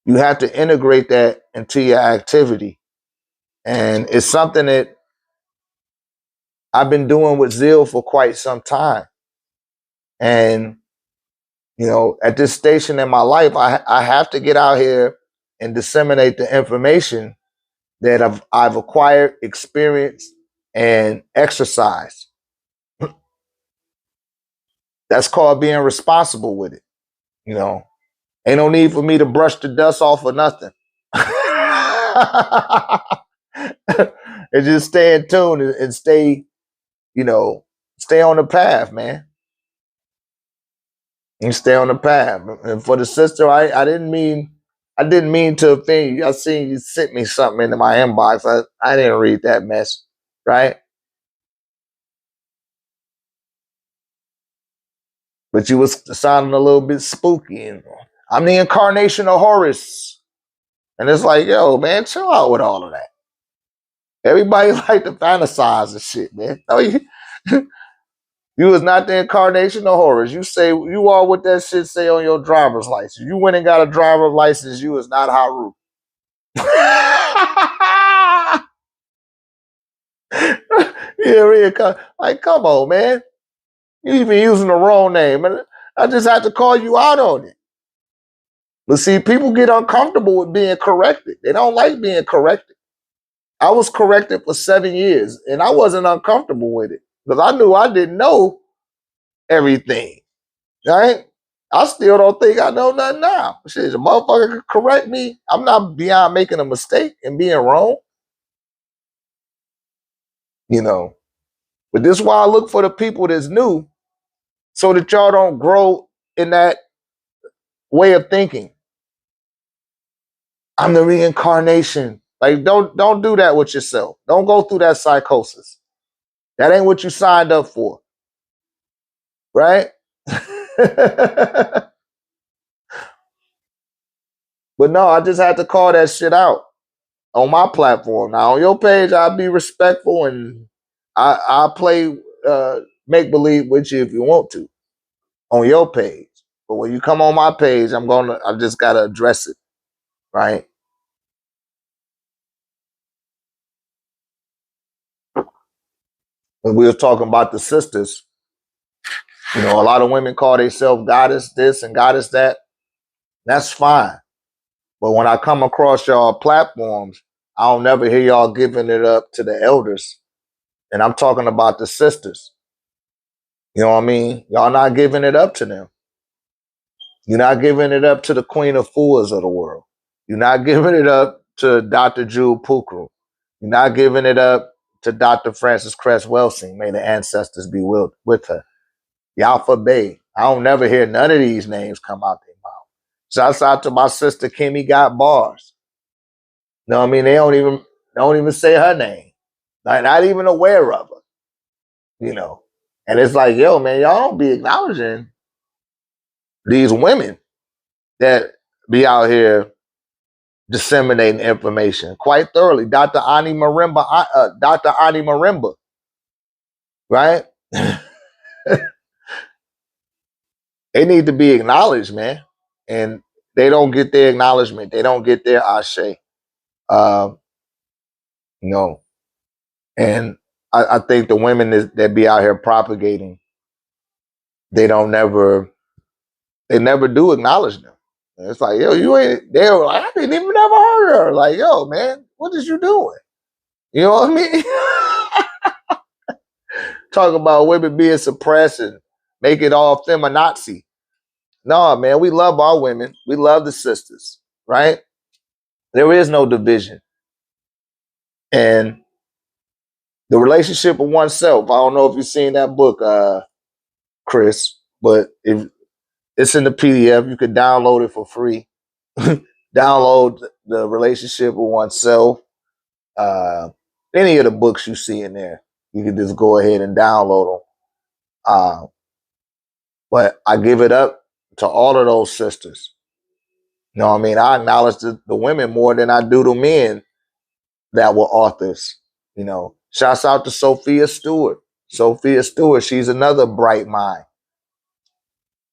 You have to integrate that into your activity. And it's something that I've been doing with zeal for quite some time. And, you know, at this station in my life, I have to get out here and disseminate the information that I've acquired, experienced, and exercised. That's called being responsible with it. You know, ain't no need for me to brush the dust off of nothing. And just stay in tune and stay, you know, stay on the path, man. You stay on the path. And for the sister, I didn't mean to offend you. I seen you sent me something into my inbox. I didn't read that mess, right? But you was sounding a little bit spooky. And I'm the incarnation of Horus. And it's like, yo, man, chill out with all of that. Everybody like to fantasize and shit, man. No, you is not the incarnation of Horus. You say you are what that shit say on your driver's license. You went and got a driver's license. You is not Haru. Yeah, like, come on, man. You even using the wrong name. And I just have to call you out on it. But see, people get uncomfortable with being corrected. They don't like being corrected. I was corrected for 7 years, and I wasn't uncomfortable with it because I knew I didn't know everything. Right? I still don't think I know nothing now. Shit, a motherfucker could correct me. I'm not beyond making a mistake and being wrong. You know. But this is why I look for the people that's new so that y'all don't grow in that way of thinking. I'm the reincarnation. Like, don't do that with yourself. Don't go through that psychosis. That ain't what you signed up for. Right? But no, I just had to call that shit out on my platform. Now on your page, I'll be respectful and I'll play make believe with you if you want to on your page. But when you come on my page, I just gotta address it, right? When we were talking about the sisters, you know, a lot of women call themselves goddess this and goddess that. That's fine. But when I come across y'all platforms, I'll never hear y'all giving it up to the elders. And I'm talking about the sisters. You know what I mean? Y'all not giving it up to them. You're not giving it up to the Queen of Fools of the world. You're not giving it up to Dr. Jewel Pukru. You're not giving it up to Dr. Frances Cress Welsing. May the ancestors be with her. Yalfa Bay. I don't never hear none of these names come out their mouth. Shouts out to my sister Kimmy Got Bars. You know what I mean? They don't even say her name. Like, not even aware of her. You know. And it's like, yo, man, y'all don't be acknowledging these women that be out here disseminating information quite thoroughly. Dr. Ani Marimba, right? They need to be acknowledged, man. And they don't get their acknowledgement. They don't get their ashe. Uh, you know, and I think the women that be out here propagating, they never do acknowledge them. And it's like, yo, you ain't, they were like, I didn't even never heard of her. Like, yo, man, what is you doing? You know what I mean? Talk about women being suppressed and make it all feminazi. No, man, we love our women. We love the sisters, right? There is no division. And the relationship with oneself. I don't know if you've seen that book, Chris, but if it's in the PDF, you can download it for free. Download the relationship with oneself. Uh, any of the books you see in there, you can just go ahead and download them. But I give it up to all of those sisters. You know what I mean? I acknowledge the women more than I do the men that were authors. You know, shouts out to Sophia Stewart. Sophia Stewart, she's another bright mind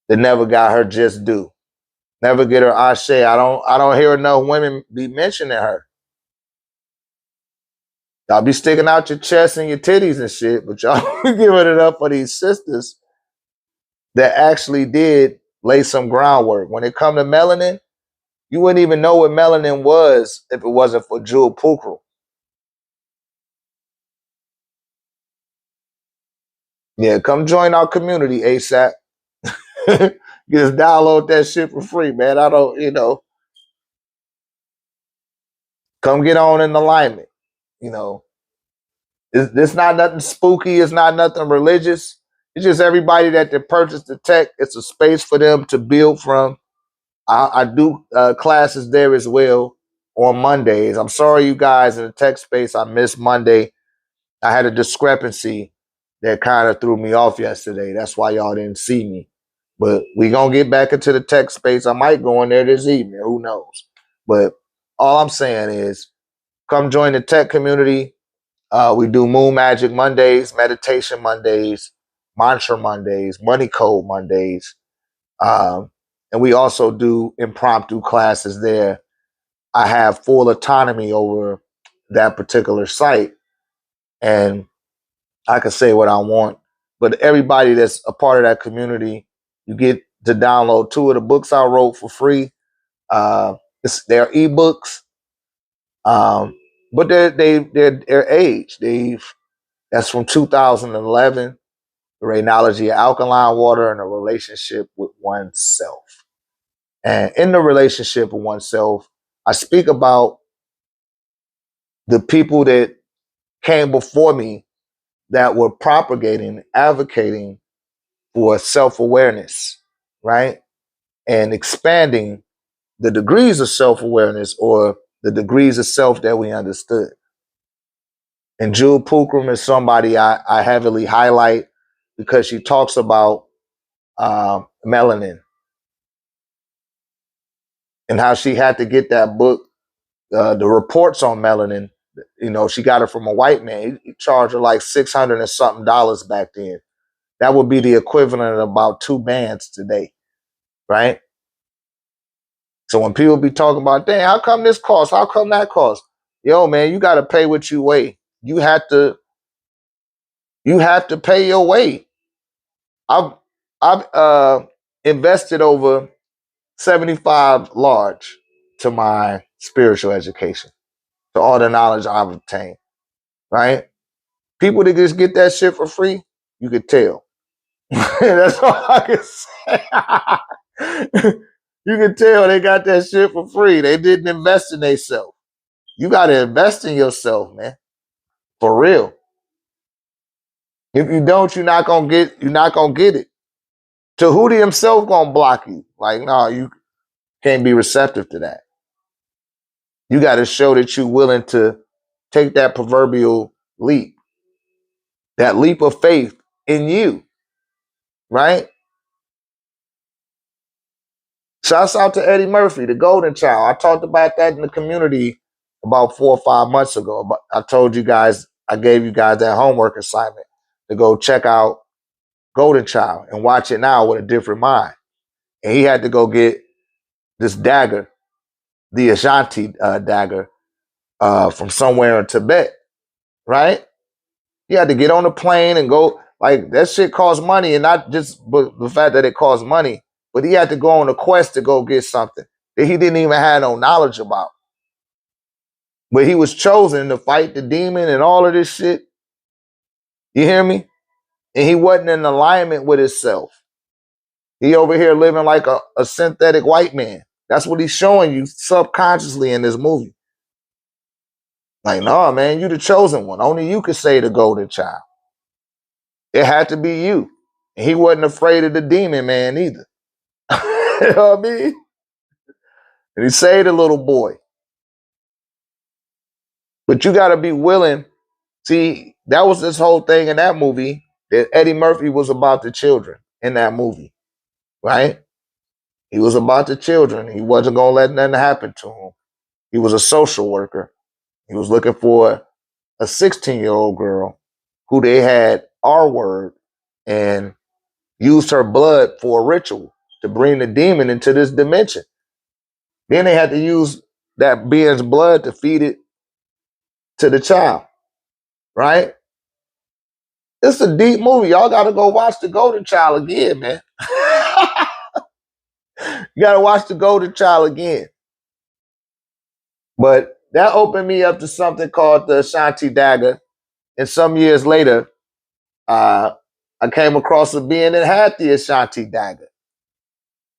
that never got her just due. Never get her ashe. I don't hear enough women be mentioning her. Y'all be sticking out your chest and your titties and shit, but y'all giving it up for these sisters that actually did lay some groundwork. When it come to melanin, you wouldn't even know what melanin was if it wasn't for Jewel Pukral. Yeah, come join our community ASAP. Just download that shit for free, man. I don't, come get on in alignment. You know, it's not nothing spooky. It's not nothing religious. It's just everybody that purchased the tech. It's a space for them to build from. I do classes there as well on Mondays. I'm sorry, you guys in the tech space. I missed Monday. I had a discrepancy that kind of threw me off yesterday. That's why y'all didn't see me. But we gonna get back into the tech space. I might go in there this evening. Who knows? But all I'm saying is, come join the tech community. We do Moon Magic Mondays, Meditation Mondays, Mantra Mondays, Money Code Mondays. And we also do impromptu classes there. I have full autonomy over that particular site, and I can say what I want. But everybody that's a part of that community, you get to download 2 of the books I wrote for free. They're ebooks, but they're aged. That's from 2011. The Rainology of Alkaline Water and a Relationship with Oneself. And in the relationship with oneself, I speak about the people that came before me that were propagating, advocating for self-awareness, right? And expanding the degrees of self-awareness or the degrees of self that we understood. And Jewel Pookrum is somebody I heavily highlight because she talks about melanin and how she had to get that book, the reports on melanin. She got it from a white man. He charged her like $600 and something back then. That would be the equivalent of about 2 bands today, right? So when people be talking about, dang, how come this cost? How come that cost? Yo, man, you got to pay what you weigh. You have to pay your weight. I've invested over 75 large to my spiritual education, to all the knowledge I've obtained, right? People that just get that shit for free, you could tell. That's all I can say. You can tell they got that shit for free. They didn't invest in themselves. You got to invest in yourself, man. For real. If you don't, you're not gonna get it. Tahuti himself gonna block you. Like, no, you can't be receptive to that. You got to show that you're willing to take that proverbial leap, that leap of faith in you, right? Shouts out to Eddie Murphy, the golden child. I talked about that in the community about 4 or 5 months ago. But I told you guys, I gave you guys that homework assignment to go check out Golden Child and watch it now with a different mind. And he had to go get this dagger, the Ashanti dagger, from somewhere in Tibet, right? He had to get on a plane and go. Like, that shit costs money, and not just the fact that it costs money, but he had to go on a quest to go get something that he didn't even have no knowledge about. But he was chosen to fight the demon and all of this shit. You hear me? And he wasn't in alignment with himself. He over here living like a synthetic white man. That's what he's showing you subconsciously in this movie. Like, no, man, you the chosen one. Only you could say the golden child. It had to be you. And he wasn't afraid of the demon man either. You know what I mean? And he saved the little boy. But you got to be willing. See, that was this whole thing in that movie that Eddie Murphy was about the children in that movie, right? He was about the children. He wasn't going to let nothing happen to him. He was a social worker. He was looking for a 16-year-old girl who they had R word and used her blood for a ritual to bring the demon into this dimension. Then they had to use that being's blood to feed it to the child, right? It's a deep movie. Y'all got to go watch The Golden Child again, man. You got to watch The Golden Child again. But that opened me up to something called the Ashanti Dagger. And some years later, I came across a being that had the Ashanti Dagger,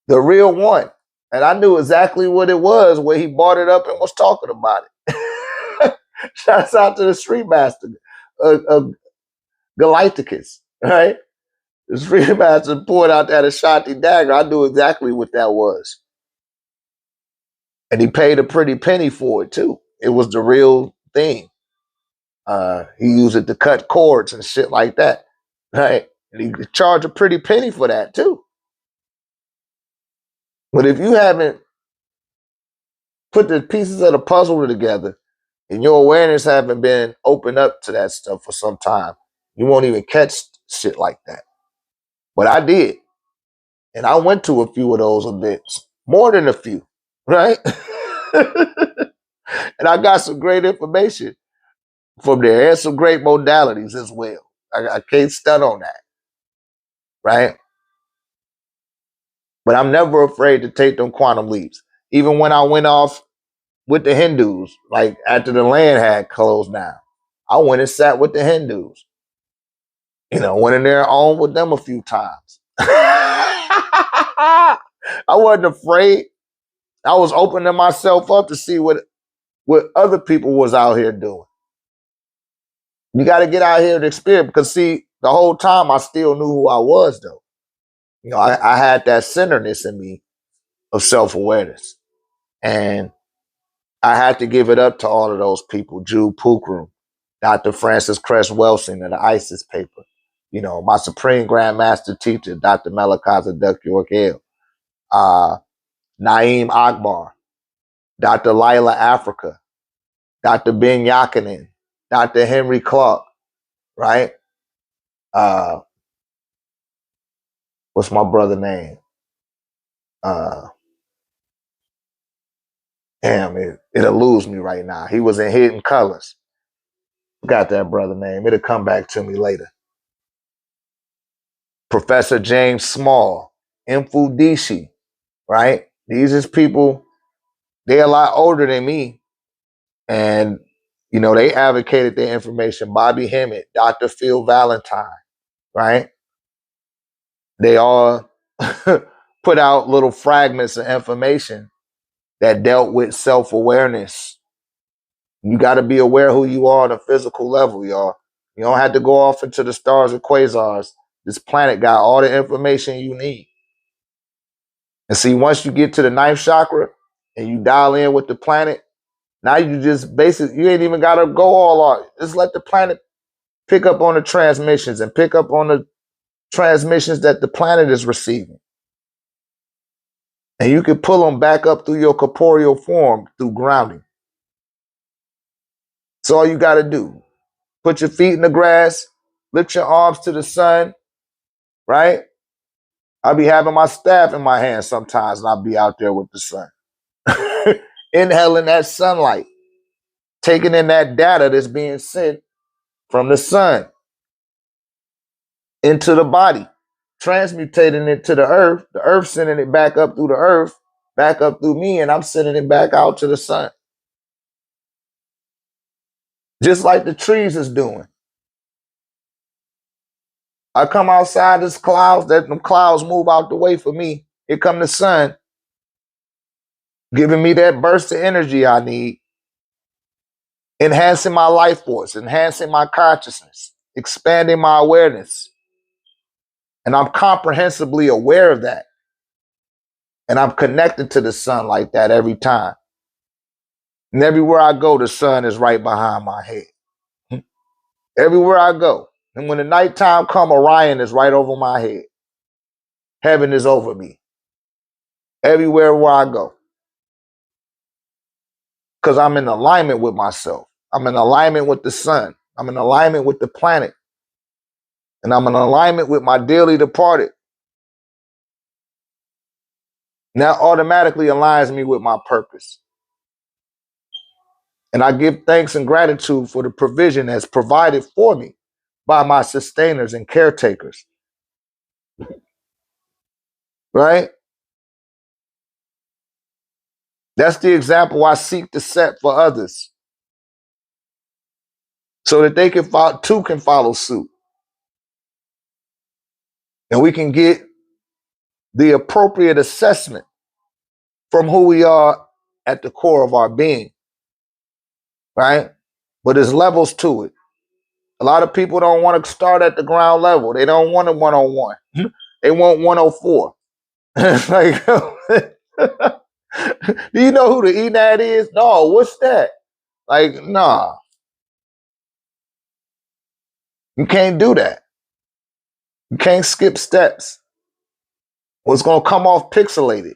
the real one. And I knew exactly what it was when he bought it up and was talking about it. Shouts out to the Street Master, Galacticus, right? The Street Master poured out that Ashanti Dagger. I knew exactly what that was. And he paid a pretty penny for it, too. It was the real thing. He used it to cut cords and shit like that, right? And he charged a pretty penny for that, too. But if you haven't put the pieces of the puzzle together and your awareness haven't been opened up to that stuff for some time, you won't even catch shit like that. But I did. And I went to a few of those events, more than a few, right? And I got some great information from there and some great modalities as well. I can't stunt on that, right? But I'm never afraid to take them quantum leaps. Even when I went off with the Hindus, like after the land had closed down, I went and sat with the Hindus. You know, went in there on with them a few times. I wasn't afraid. I was opening myself up to see what other people was out here doing. You got to get out here and experience, because see, the whole time I still knew who I was, though. You know, I had that centeredness in me of self-awareness. And I had to give it up to all of those people, Jude Pukrum, Dr. Francis Cress Welsing of the ISIS paper, you know, my Supreme Grand Master teacher, Dr. Malakaza Duck York Hill, Naeem Akbar, Dr. Lila Africa, Dr. Ben Yakinen, Dr. Henry Clark, right? What's my brother name? Damn, it eludes me right now. He was in Hidden Colors. Got that brother name. It'll come back to me later. Professor James Small, Mfudishi, right? These is people, they're a lot older than me. And, you know, they advocated their information. Bobby Hemmett, Dr. Phil Valentine, right? They all put out little fragments of information that dealt with self-awareness. You got to be aware who you are on a physical level, y'all. You don't have to go off into the stars or quasars. This planet got all the information you need. And see, once you get to the ninth chakra and you dial in with the planet, now you just basically, you ain't even got to go all out. Just let the planet pick up on the transmissions and pick up on the transmissions that the planet is receiving. And you can pull them back up through your corporeal form through grounding. That's all you got to do. Put your feet in the grass, lift your arms to the sun, right? I'll be having my staff in my hand sometimes, and I'll be out there with the sun. Inhaling that sunlight, taking in that data that's being sent from the sun into the body, transmutating it to the earth sending it back up through the earth, back up through me, and I'm sending it back out to the sun. Just like the trees is doing. I come outside this clouds, them clouds move out the way for me. Here come the sun, giving me that burst of energy I need. enhancing my life force, enhancing my consciousness, expanding my awareness. And I'm comprehensively aware of that. And I'm connected to the sun like that every time. And everywhere I go, the sun is right behind my head. Everywhere I go. And when the nighttime come, Orion is right over my head. Heaven is over me. Everywhere where I go. Because I'm in alignment with myself. I'm in alignment with the sun. I'm in alignment with the planet. And I'm in alignment with my dearly departed. And that automatically aligns me with my purpose. And I give thanks and gratitude for the provision that's provided for me by my sustainers and caretakers. Right? That's the example I seek to set for others so that they can too can follow suit. And we can get the appropriate assessment from who we are at the core of our being. Right? But there's levels to it. A lot of people don't want to start at the ground level. They don't want a 101. They want 104. Like, do you know who the ENAD is? No, what's that? Like, nah. You can't do that. You can't skip steps. What's going to come off pixelated.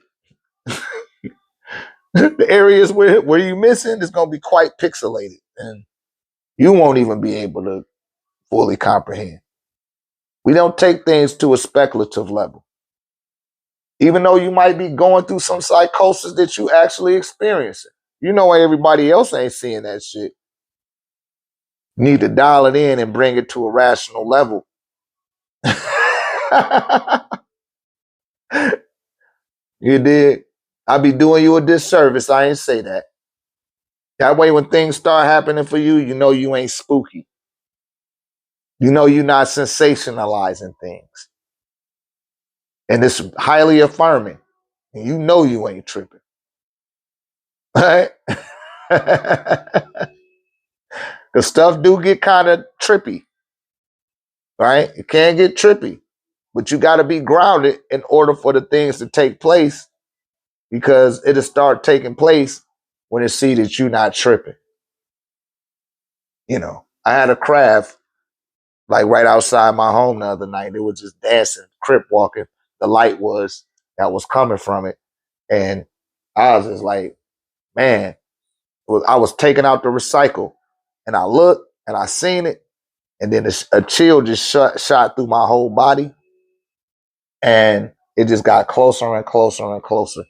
The areas where you're missing is going to be quite pixelated. And you won't even be able to fully comprehend. We don't take things to a speculative level. Even though you might be going through some psychosis that you actually experiencing. You know everybody else ain't seeing that shit. You need to dial it in and bring it to a rational level. You did. I be doing you a disservice. I ain't say that. That way when things start happening for you, you know you ain't spooky. You know you're not sensationalizing things. And it's highly affirming. And you know you ain't tripping. Right? The stuff do get kind of trippy. Right? It can get trippy. But you got to be grounded in order for the things to take place, because it'll start taking place when it see that you're not tripping. You know, I had a craft like right outside my home the other night. They were just dancing, crip walking. The light was that was coming from it. And I was just like, man, I was taking out the recycle and I looked and I seen it. And then a chill just shot through my whole body. And it just got closer and closer and closer.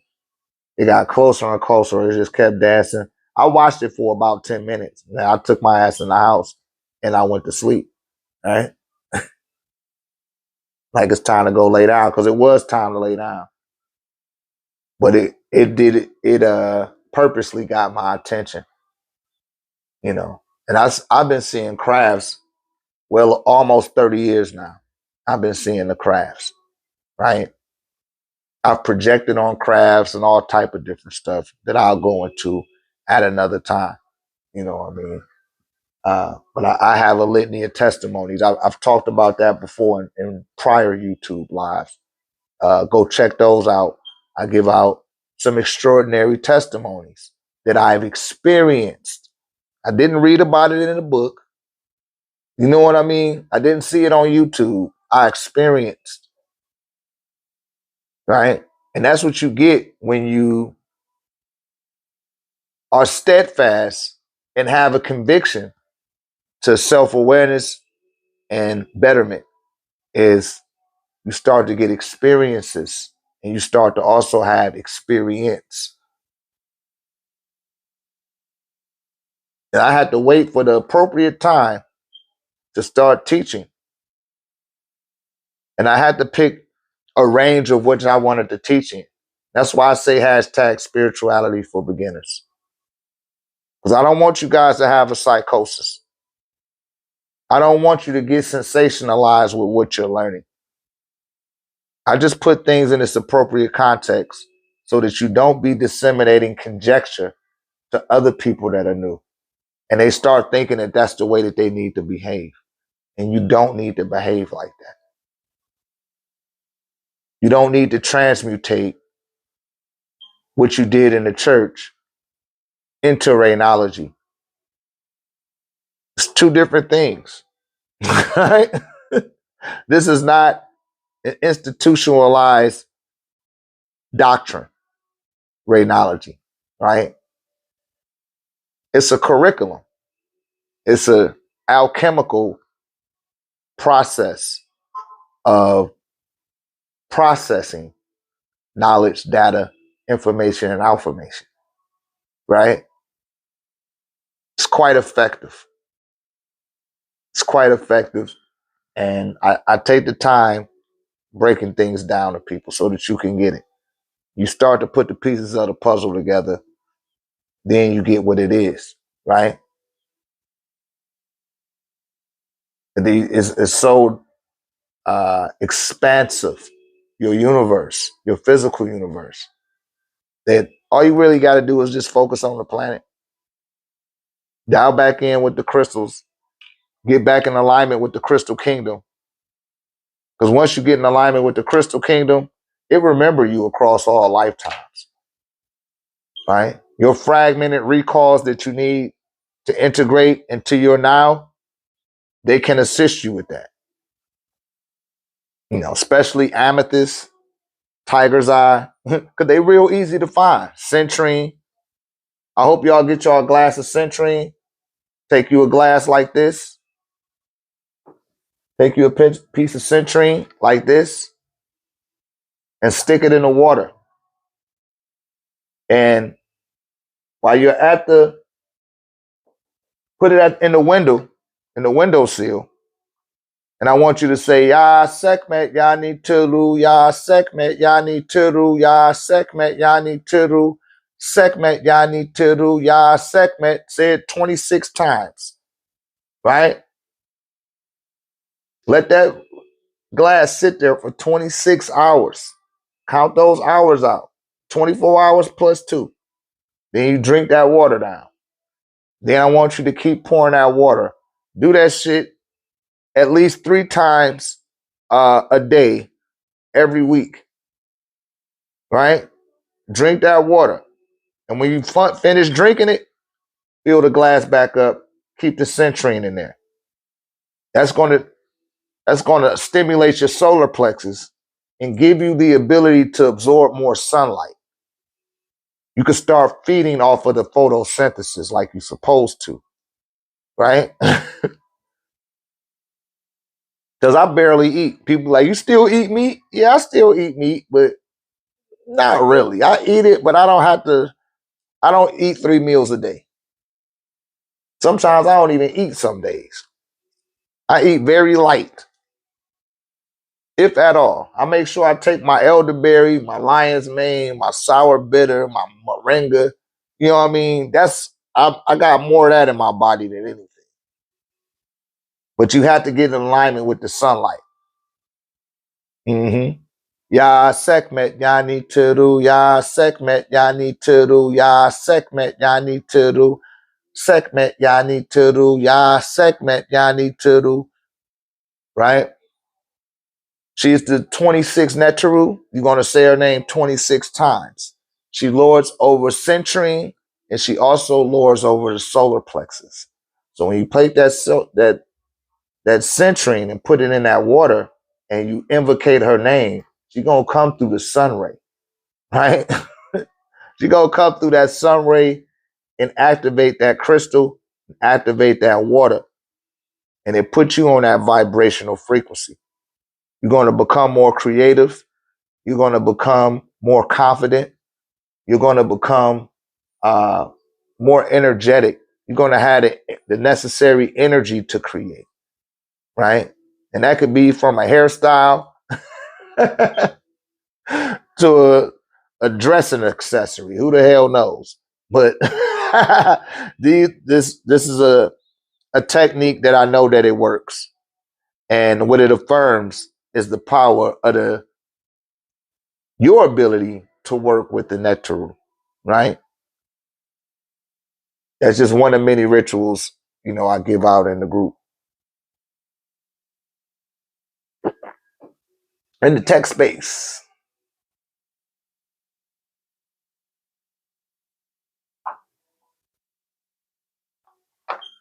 It got closer and closer. It just kept dancing. I watched it for about 10 minutes. Then I took my ass in the house and I went to sleep. Right? Like it's time to go lay down, because it was time to lay down. But it purposely got my attention. You know. And I've been seeing crafts, well, almost 30 years now. I've been seeing the crafts. Right? I've projected on crafts and all type of different stuff that I'll go into at another time. You know what I mean? But I have a litany of testimonies. I've talked about that before in prior YouTube lives. Go check those out. I give out some extraordinary testimonies that I've experienced. I didn't read about it in a book. You know what I mean? I didn't see it on YouTube. I experienced. Right? And that's what you get when you are steadfast and have a conviction to self-awareness and betterment, is you start to get experiences and you start to also have experience. And I had to wait for the appropriate time to start teaching. And I had to pick a range of which I wanted to teach in. That's why I say hashtag spirituality for beginners. Because I don't want you guys to have a psychosis. I don't want you to get sensationalized with what you're learning. I just put things in its appropriate context so that you don't be disseminating conjecture to other people that are new. And they start thinking that that's the way that they need to behave. And you don't need to behave like that. You don't need to transmutate what you did in the church into Raynology. It's two different things. Right? This is not an institutionalized doctrine, Raynology, right? It's a curriculum. It's a alchemical process of processing knowledge, data, information, and affirmation, right? It's quite effective. It's quite effective. And I take the time breaking things down to people so that you can get it. You start to put the pieces of the puzzle together, then you get what it is, right? It's so expansive, your universe, your physical universe, that all you really got to do is just focus on the planet. Dial back in with the crystals, get back in alignment with the crystal kingdom. Because once you get in alignment with the crystal kingdom, it remember you across all lifetimes, right? Your fragmented recalls that you need to integrate into your now, they can assist you with that. You know, especially amethyst, tiger's eye, because they real easy to find. Citrine. I hope y'all get y'all a glass of citrine. Take you a glass like this. Take you a piece of citrine like this and stick it in the water. And while you're at put it in the windowsill, and I want you to say, Ya Sekmet Yani Turu, Ya Sekmet Yani Turu, Ya Sekmet Yani Turu, Sekmet Yani Turu, Ya Sekmet. Say it 26 times, right? Let that glass sit there for 26 hours. Count those hours out. 24 hours plus 2. Then you drink that water down. Then I want you to keep pouring that water. Do that shit at least 3 times a day, every week, right? Drink that water. And when you finish drinking it, fill the glass back up. Keep the citrine in there. That's going to stimulate your solar plexus and give you the ability to absorb more sunlight. You can start feeding off of the photosynthesis like you're supposed to, right? Because I barely eat. People like, you still eat meat? Yeah, I still eat meat, but not really. I eat it, but I don't eat 3 meals a day. Sometimes I don't even eat some days. I eat very light, if at all. I make sure I take my elderberry, my lion's mane, my sour bitter, my moringa. You know what I mean? I got more of that in my body than anything. But you have to get in alignment with the sunlight. Mm-hmm. Ya Sekmet Yani Turu, Ya Sekmet Yani Turu, Ya Sekmet Yani Turu, Sekmet Yani Turu, Ya Sekmet Yani Turu, right? She's the 26th Neteru. You're going to say her name 26 times. She lords over century, and she also lords over the solar plexus. So when you plate that century and put it in that water, and you invocate her name, she's going to come through the sun ray, right? She's going to come through that sun ray and activate that crystal, activate that water, and it puts you on that vibrational frequency. You're going to become more creative. You're going to become more confident. You're going to become more energetic. You're going to have the necessary energy to create, right? And that could be from a hairstyle to a dressing accessory. Who the hell knows? But this is a technique that I know that it works. And what it affirms is the power of your ability to work with the nectar, right? That's just one of many rituals, I give out in the group. In the tech space.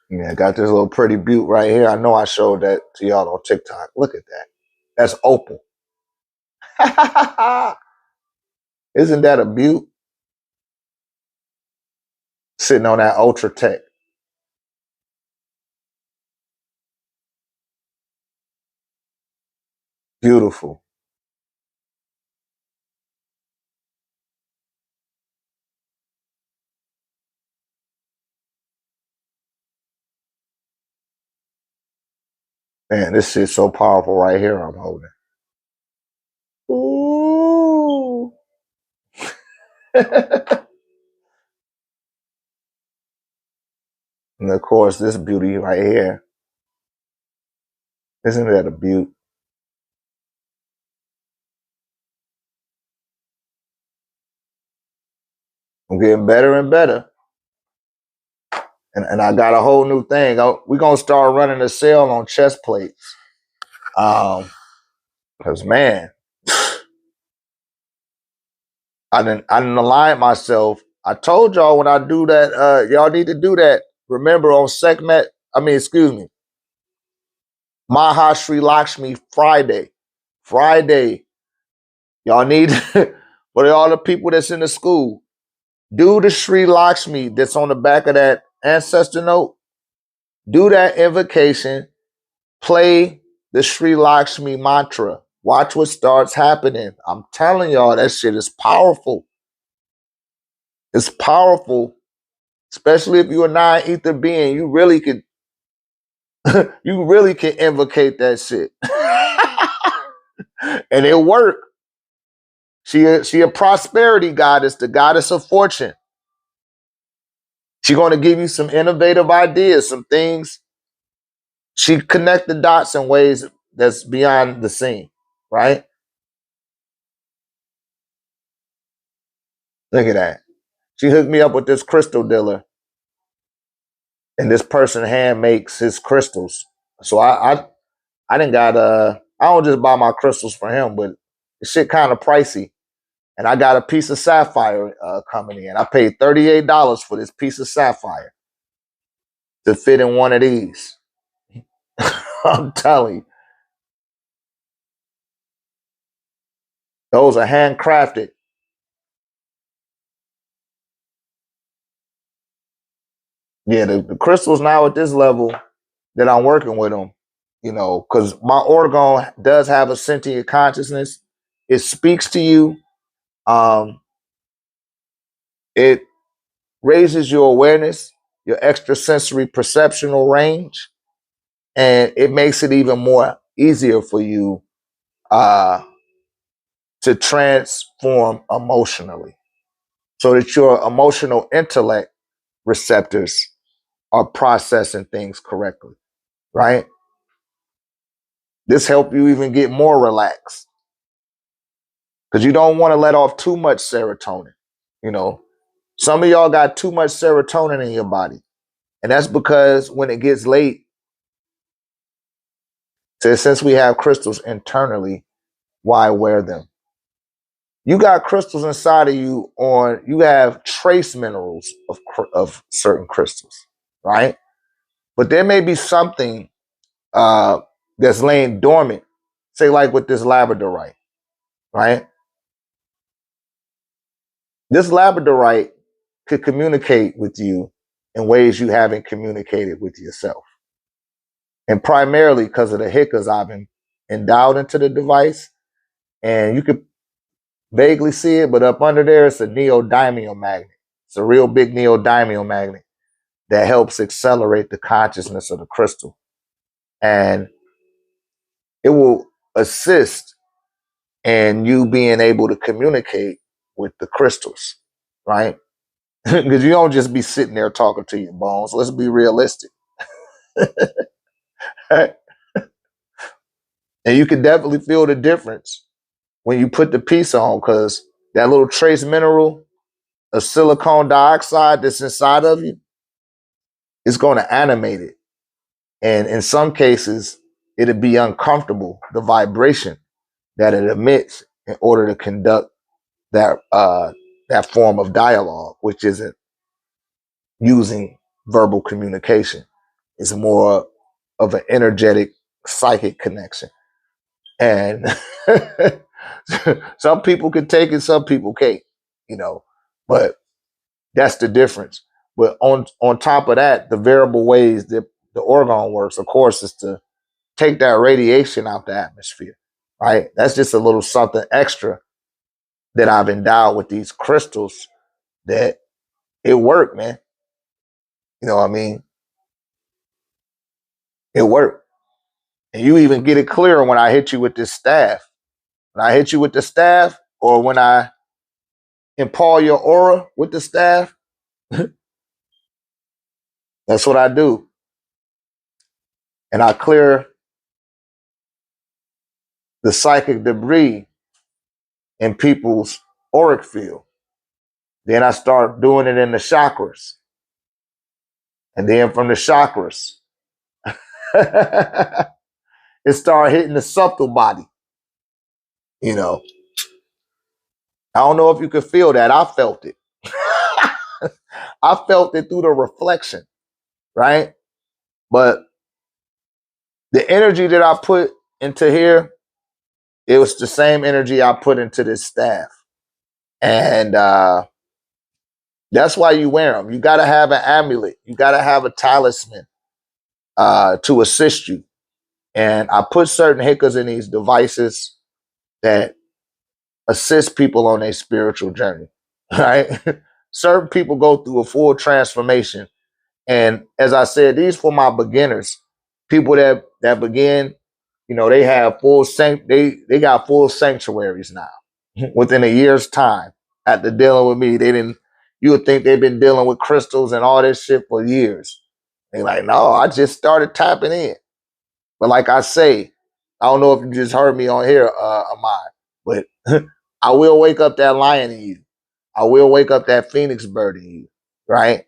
Yeah, got this little pretty butte right here. I know I showed that to y'all on TikTok. Look at that. That's opal. Isn't that a butte? Sitting on that Ultra Tech. Beautiful. Man, this shit's so powerful right here I'm holding. Ooh. And of course, this beauty right here. Isn't that a beaut? I'm getting better and better. And I got a whole new thing. We're going to start running a sale on chest plates. Because, man, I didn't align myself. I told y'all when I do that, y'all need to do that. Remember on Maha Sri Lakshmi Friday. Y'all need, for all the people that's in the school, do the Sri Lakshmi that's on the back of that ancestor note. Do that invocation. Play the Sri Lakshmi mantra. Watch what starts happening. I'm telling y'all, that shit is powerful. It's powerful, especially if you're a non-ether being. You really could, you really can invocate that shit, and it work. She a prosperity goddess, the goddess of fortune. She's going to give you some innovative ideas, some things. She connect the dots in ways that's beyond the scene, right? Look at that. She hooked me up with this crystal dealer, and this person hand makes his crystals. So I didn't got I don't just buy my crystals for him, but the shit kind of pricey. And I got a piece of sapphire coming in. I paid $38 for this piece of sapphire to fit in one of these. I'm telling you, those are handcrafted. Yeah, the crystals now at this level that I'm working with them, because my orgone does have a sentient consciousness. It speaks to you. It raises your awareness, your extrasensory perceptual range, and it makes it even more easier for you to transform emotionally so that your emotional intellect receptors are processing things correctly, right? This helps you even get more relaxed because you don't want to let off too much serotonin. Some of y'all got too much serotonin in your body, and that's because when it gets late, since we have crystals internally, why wear them? You got crystals inside of you, you have trace minerals of certain crystals, right? But there may be something that's laying dormant, say like with this labradorite, right? This labradorite could communicate with you in ways you haven't communicated with yourself. And primarily because of the hiccups I've been endowed into the device. And you could vaguely see it, but up under there, it's a neodymium magnet. It's a real big neodymium magnet that helps accelerate the consciousness of the crystal. And it will assist in you being able to communicate with the crystals, right? Because you don't just be sitting there talking to your bones. Let's be realistic. And you can definitely feel the difference when you put the piece on, because that little trace mineral of silicon dioxide that's inside of you, it's going to animate it. And in some cases, it'll be uncomfortable, the vibration that it emits in order to conduct that form of dialogue, which isn't using verbal communication. It's more of an energetic psychic connection. And some people can take it, some people can't, you know, but that's the difference. But on top of that, the variable ways that the orgone works, of course, is to take that radiation out the atmosphere, right? That's just a little something extra that I've endowed with these crystals that it worked, man. You know what I mean? It worked. And you even get it clearer when I hit you with this staff. When I hit you with the staff, or when I impale your aura with the staff, that's what I do. And I clear the psychic debris in people's auric field. Then I start doing it in the chakras. And then from the chakras, it start hitting the subtle body. You know, I don't know if you could feel that. I felt it. I felt it through the reflection, right? But the energy that I put into here, it was the same energy I put into this staff. And that's why you wear them. You got to have an amulet. You got to have a talisman to assist you. And I put certain hickers in these devices that assist people on their spiritual journey, right? Certain people go through a full transformation. And as I said, these for my beginners, people that begin, you know, they have they got full sanctuaries now. Within a year's time, after dealing with me, you would think they've been dealing with crystals and all this shit for years. They're like, no, I just started tapping in. But like I say, I don't know if you just heard me on here, Ahmad, but I will wake up that lion in you. I will wake up that phoenix bird in you, right?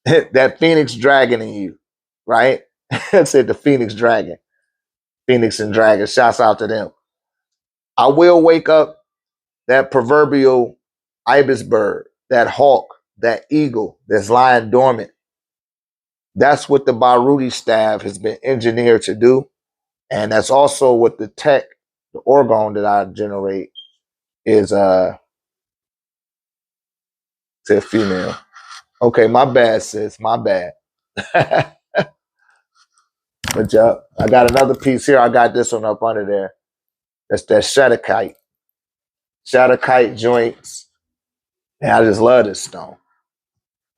That phoenix dragon in you, right? I said the phoenix dragon, phoenix and dragon. Shouts out to them. I will wake up that proverbial ibis bird, that hawk, that eagle that's lying dormant. That's what the Baruti staff has been engineered to do. And that's also what the tech, the orgone that I generate is to a female. Okay, my bad, sis. My bad. But yeah, I got another piece here. I got this one up under there. That's that Shatterkite. Shatterkite joints. And I just love this stone.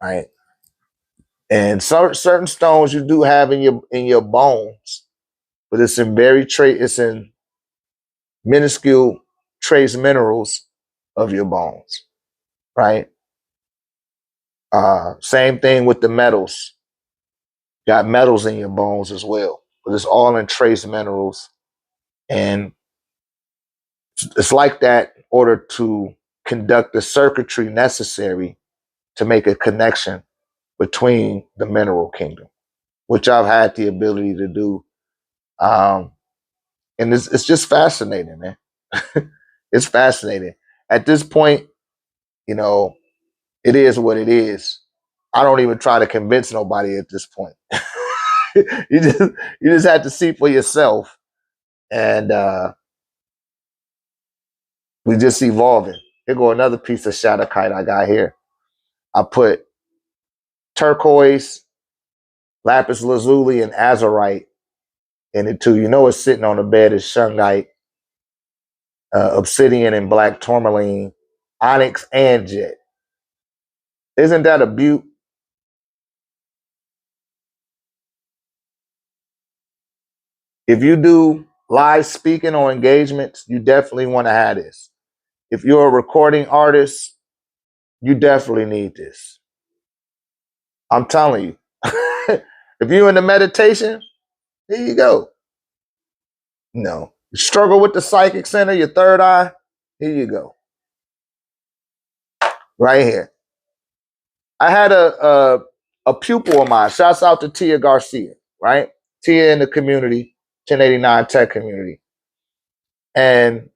Right. And certain stones you do have in your bones, but it's in minuscule trace minerals of your bones. Right. Same thing with the metals. Got metals in your bones as well, but it's all in trace minerals. And it's like that in order to conduct the circuitry necessary to make a connection between the mineral kingdom, which I've had the ability to do. And it's just fascinating, man. It's fascinating. At this point, you know, it is what it is. I don't even try to convince nobody at this point. you just you just have to see for yourself. And we just evolving. Here go another piece of Shatterkite I got here. I put turquoise, lapis lazuli, and azurite in it too. You know it's sitting on the bed is shungite, obsidian, and black tourmaline, onyx, and jet. Isn't that a beaut? If you do live speaking or engagements, you definitely want to have this. If you're a recording artist, you definitely need this. I'm telling you. If you're in the meditation, here you go. No. You struggle with the psychic center, your third eye, here you go. Right here. I had a pupil of mine. Shouts out to Tia Garcia, right? Tia in the community, 1089 tech community. And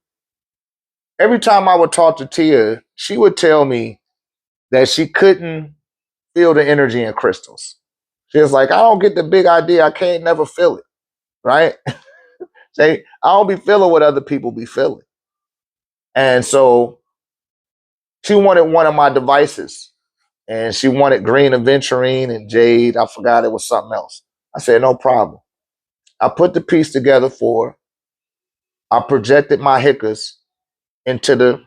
every time I would talk to Tia, she would tell me that she couldn't feel the energy in crystals. She was like, I don't get the big idea. I can't never feel it, right? Say, I don't be feeling what other people be feeling. And so she wanted one of my devices. And she wanted green aventurine and jade. I forgot it was something else. I said, no problem. I put the piece together for her. I projected my hickas into the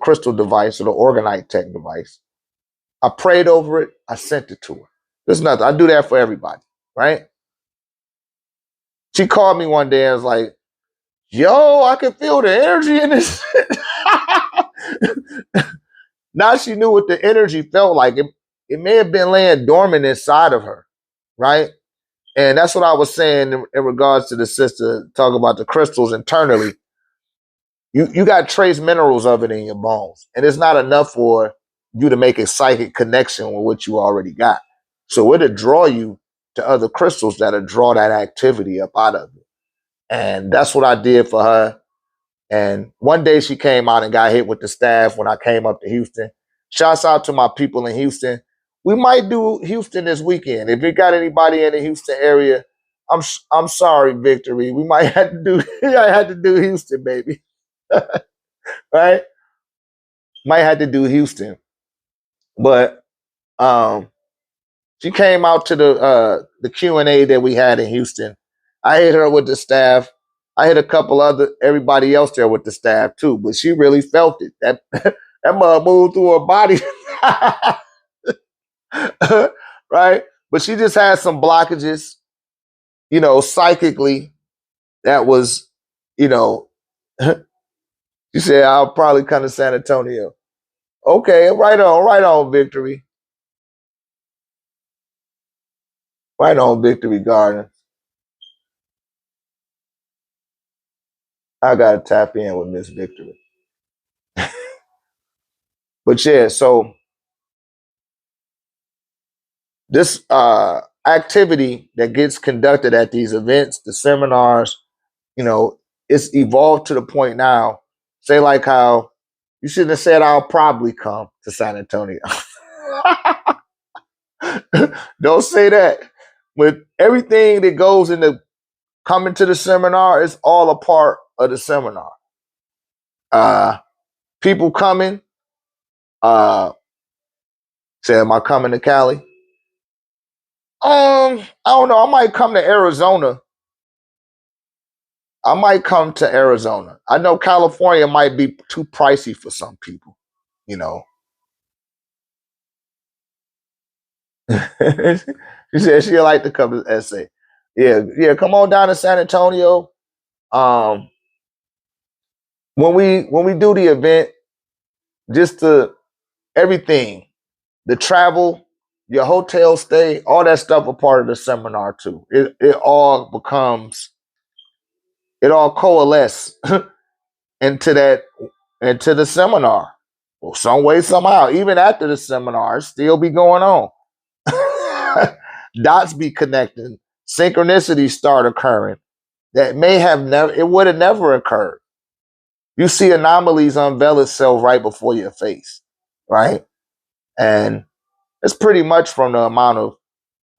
crystal device or the organite tech device. I prayed over it. I sent it to her. There's nothing. I do that for everybody, right? She called me one day and was like, yo, I can feel the energy in this. Now she knew what the energy felt like. It may have been laying dormant inside of her, right? And that's what I was saying in regards to the sister talking about the crystals internally. You got trace minerals of it in your bones, and it's not enough for you to make a psychic connection with what you already got. So it'll draw you to other crystals that'll draw that activity up out of it. And that's what I did for her. And one day she came out and got hit with the staff when I came up to Houston. Shouts out to my people in Houston. We might do Houston this weekend. If you got anybody in the Houston area, I'm sorry, Victory. We might have to do I had to do Houston, baby. Right? Might have to do Houston. But she came out to the Q&A that we had in Houston. I hit her with the staff. I hit a couple everybody else there with the staff too, but she really felt it. That mother moved through her body. Right? But she just had some blockages, psychically that was, she said, I'll probably come to San Antonio. Okay, right on, Victory. Right on, Victory Garden. I gotta tap in with Miss Victory. But yeah, so this activity that gets conducted at these events, the seminars, it's evolved to the point now. Say like how you shouldn't have said I'll probably come to San Antonio. Don't say that. With everything that goes into coming to the seminar, it's all a part of the seminar. People coming, say, am I coming to Cali? I don't know. I might come to Arizona. I might come to Arizona. I know California might be too pricey for some people, She said she'd like to come to SA. Yeah, come on down to San Antonio. When we do the event, just everything, the travel, your hotel stay, all that stuff a part of the seminar too. It all coalesces into the seminar. Well, some way, somehow, even after the seminar, it still be going on. Dots be connecting, synchronicities start occurring that would have never occurred. You see anomalies unveil itself right before your face, right? And it's pretty much from the amount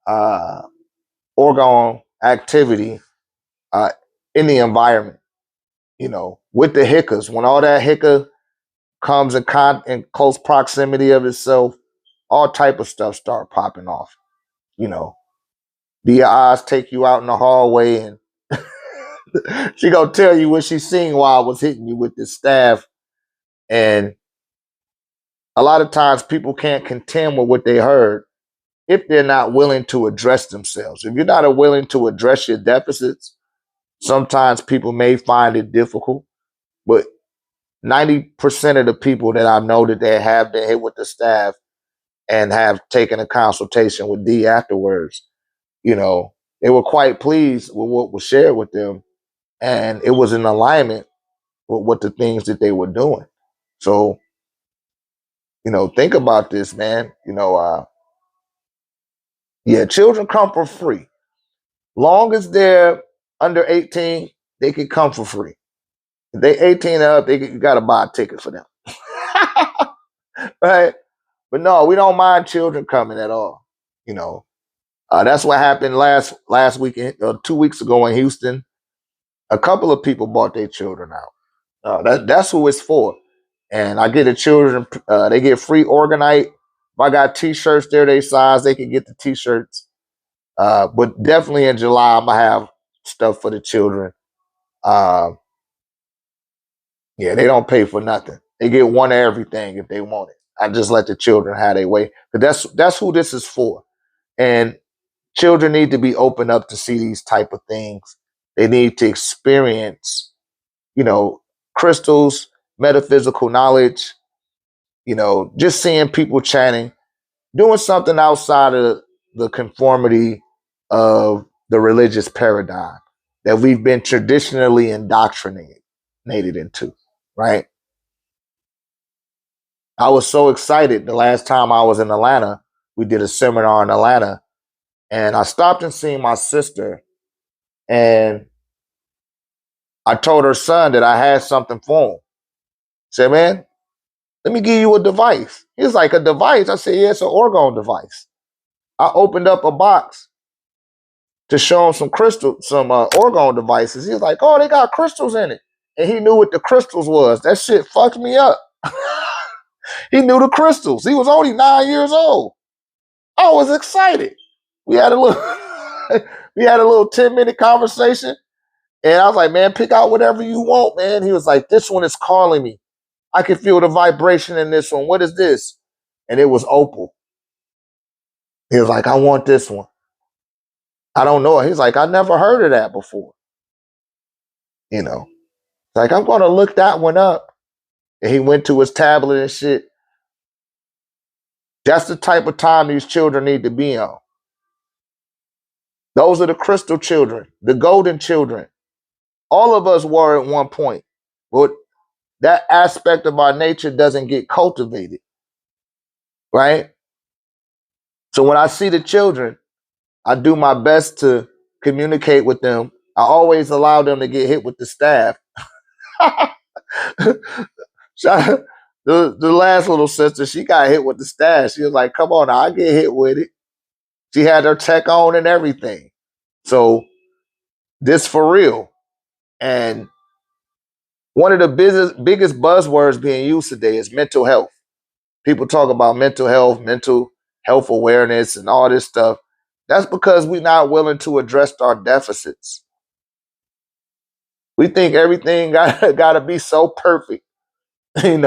of orgone activity in the environment, with the hickas. When all that hicka comes in close proximity of itself, all type of stuff start popping off. Do your eyes take you out in the hallway and she gonna tell you what she seen while I was hitting you with this staff. And a lot of times people can't contend with what they heard if they're not willing to address themselves. If you're not willing to address your deficits, sometimes people may find it difficult. But 90% of the people that I know that they have been hit with the staff and have taken a consultation with D afterwards, they were quite pleased with what was shared with them. And it was in alignment with what the things that they were doing. So Think about this, man. Yeah, children come for free. Long as they're under 18, they can come for free. If they 18 and up, you got to buy a ticket for them. Right? But no, we don't mind children coming at all. That's what happened last weekend, 2 weeks ago in Houston. A couple of people bought their children out. That's who it's for. And I get the children, they get free organite. If I got T-shirts there, they size, they can get the T-shirts. But definitely in July, I'm gonna have stuff for the children. Uh, yeah, they don't pay for nothing. They get one of everything if they want it. I just let the children have their way. But that's who this is for. And children need to be open up to see these type of things. They need to experience, crystals, metaphysical knowledge, just seeing people chanting, doing something outside of the conformity of the religious paradigm that we've been traditionally indoctrinated into, right? I was so excited the last time I was in Atlanta. We did a seminar in Atlanta, and I stopped and seen my sister, and I told her son that I had something for him. Said, man, let me give you a device. He was like, a device? I said, yeah, it's an orgone device. I opened up a box to show him some orgone devices. He was like, oh, they got crystals in it. And he knew what the crystals was. That shit fucked me up. He knew the crystals. He was only 9 years old. I was excited. We had a little we had a little 10-minute conversation. And I was like, man, pick out whatever you want, man. He was like, this one is calling me. I can feel the vibration in this one. What is this? And it was opal. He was like, I want this one. I don't know. He's like, I never heard of that before. Like, I'm going to look that one up. And he went to his tablet and shit. That's the type of time these children need to be on. Those are the crystal children, the golden children. All of us were at one point. But that aspect of our nature doesn't get cultivated, right? So when I see the children, I do my best to communicate with them. I always allow them to get hit with the staff. the last little sister, she got hit with the staff. She was like, come on, I get hit with it. She had her tech on and everything. So this for real. And one of the biggest buzzwords being used today is mental health. People talk about mental health awareness and all this stuff. That's because we're not willing to address our deficits. We think everything got to be so perfect, and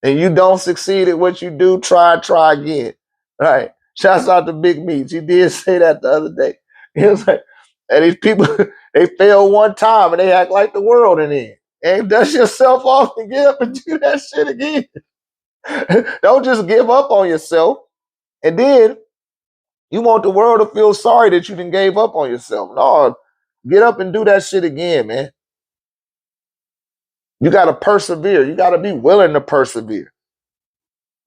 you don't succeed at what you do, try again. Right. Shouts out to Big Meat. She did say that the other day. He was like, and these people, they fail one time and they act like the world in it. And dust yourself off and get up and do that shit again. Don't just give up on yourself. And then you want the world to feel sorry that you didn't gave up on yourself. No, get up and do that shit again, man. You got to persevere. You got to be willing to persevere.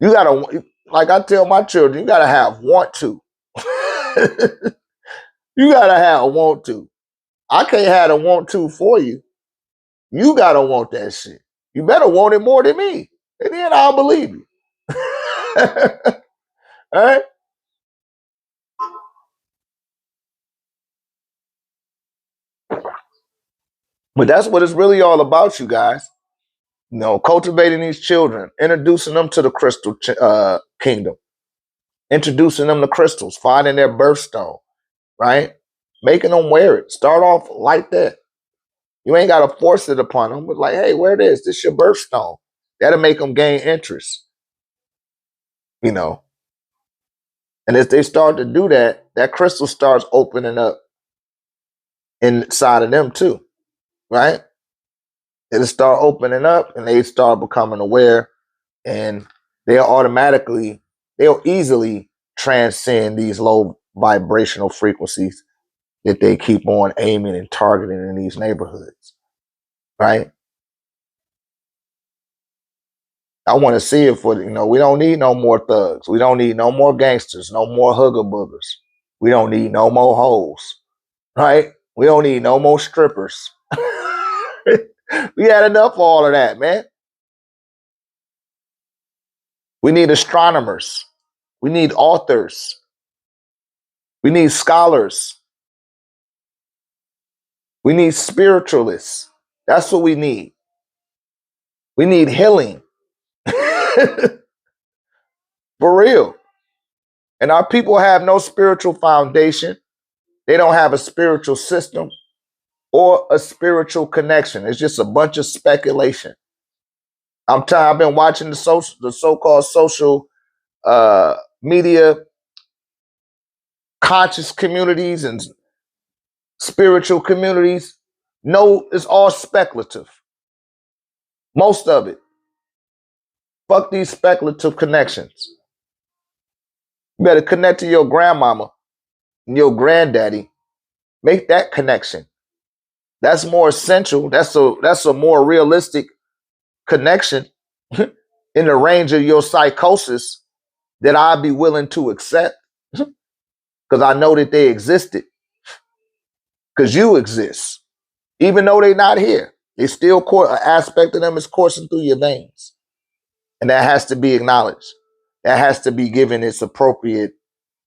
You got to, like I tell my children, you got to have want to. You got to have want to. I can't have a want to for you. You got to want that shit. You better want it more than me. And then I'll believe you. All right? But that's what it's really all about, you guys. Cultivating these children, introducing them to the crystal kingdom, introducing them to crystals, finding their birthstone, right? Making them wear it. Start off like that. You ain't got to force it upon them, but like, hey, wear this. This is your birthstone. That'll make them gain interest, And as they start to do that, that crystal starts opening up inside of them too, right? It'll start opening up and they start becoming aware, and they'll easily transcend these low vibrational frequencies that they keep on aiming and targeting in these neighborhoods, right? I want to see it for, we don't need no more thugs. We don't need no more gangsters, no more hugger boogers. We don't need no more hoes, right? We don't need no more strippers. We had enough of all of that, man. We need astronomers. We need authors. We need scholars. We need spiritualists. That's what we need. We need healing. For real. And our people have no spiritual foundation. They don't have a spiritual system or a spiritual connection. It's just a bunch of speculation. I've been watching the so-called social media conscious communities and spiritual communities. No, it's all speculative. Most of it. Fuck these speculative connections. You better connect to your grandmama and your granddaddy. Make that connection. That's more essential. That's a more realistic connection in the range of your psychosis that I'd be willing to accept because I know that they existed. Because you exist. Even though they're not here, they still an aspect of them is coursing through your veins. And that has to be acknowledged. That has to be given its appropriate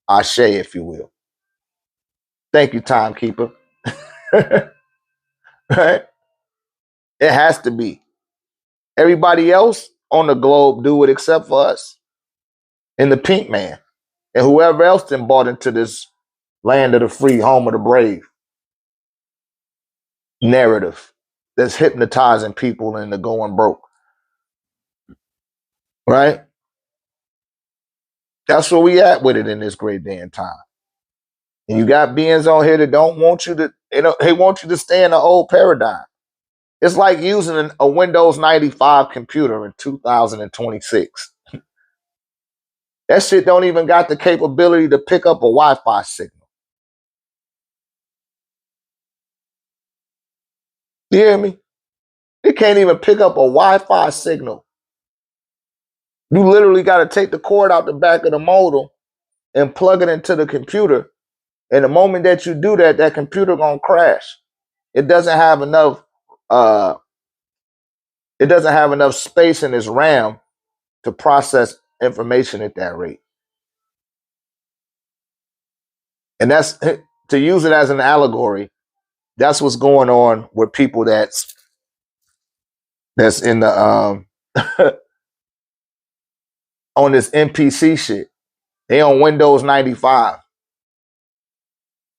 ashe, if you will. Thank you, timekeeper. Right? It has to be. Everybody else on the globe do it except for us. And the pink man. And whoever else then bought into this land of the free, home of the brave narrative that's hypnotizing people into going broke. Right? That's where we at with it in this great day and time. And you got beings on here that don't want you to, they want you to stay in the old paradigm. It's like using a Windows 95 computer in 2026. That shit don't even got the capability to pick up a Wi-Fi signal. You hear me? It can't even pick up a Wi-Fi signal. You literally got to take the cord out the back of the modem and plug it into the computer. And the moment that you do that, that computer gonna crash. It doesn't have enough. It doesn't have enough space in its RAM to process information at that rate. And that's to use it as an allegory. That's what's going on with people that's in the on this NPC shit. They on Windows 95.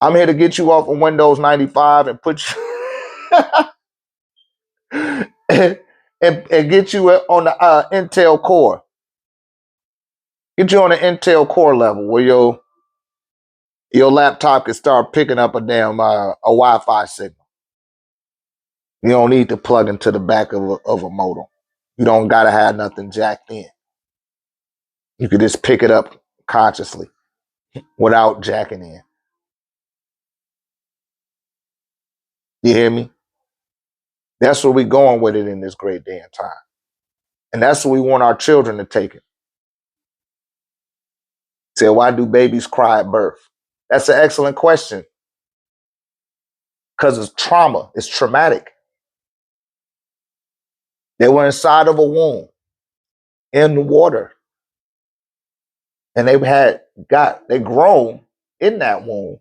I'm here to get you off of Windows 95 and put you and get you on the Intel Core. Get you on the Intel Core level where your laptop can start picking up a damn a Wi-Fi signal. You don't need to plug into the back of a modem. You don't gotta have nothing jacked in. You could just pick it up consciously without jacking in. You hear me? That's where we're going with it in this great day and time. And that's what we want our children to take it. Say, why do babies cry at birth? That's an excellent question. Because it's trauma. It's traumatic. They were inside of a womb in the water. And they grown in that womb,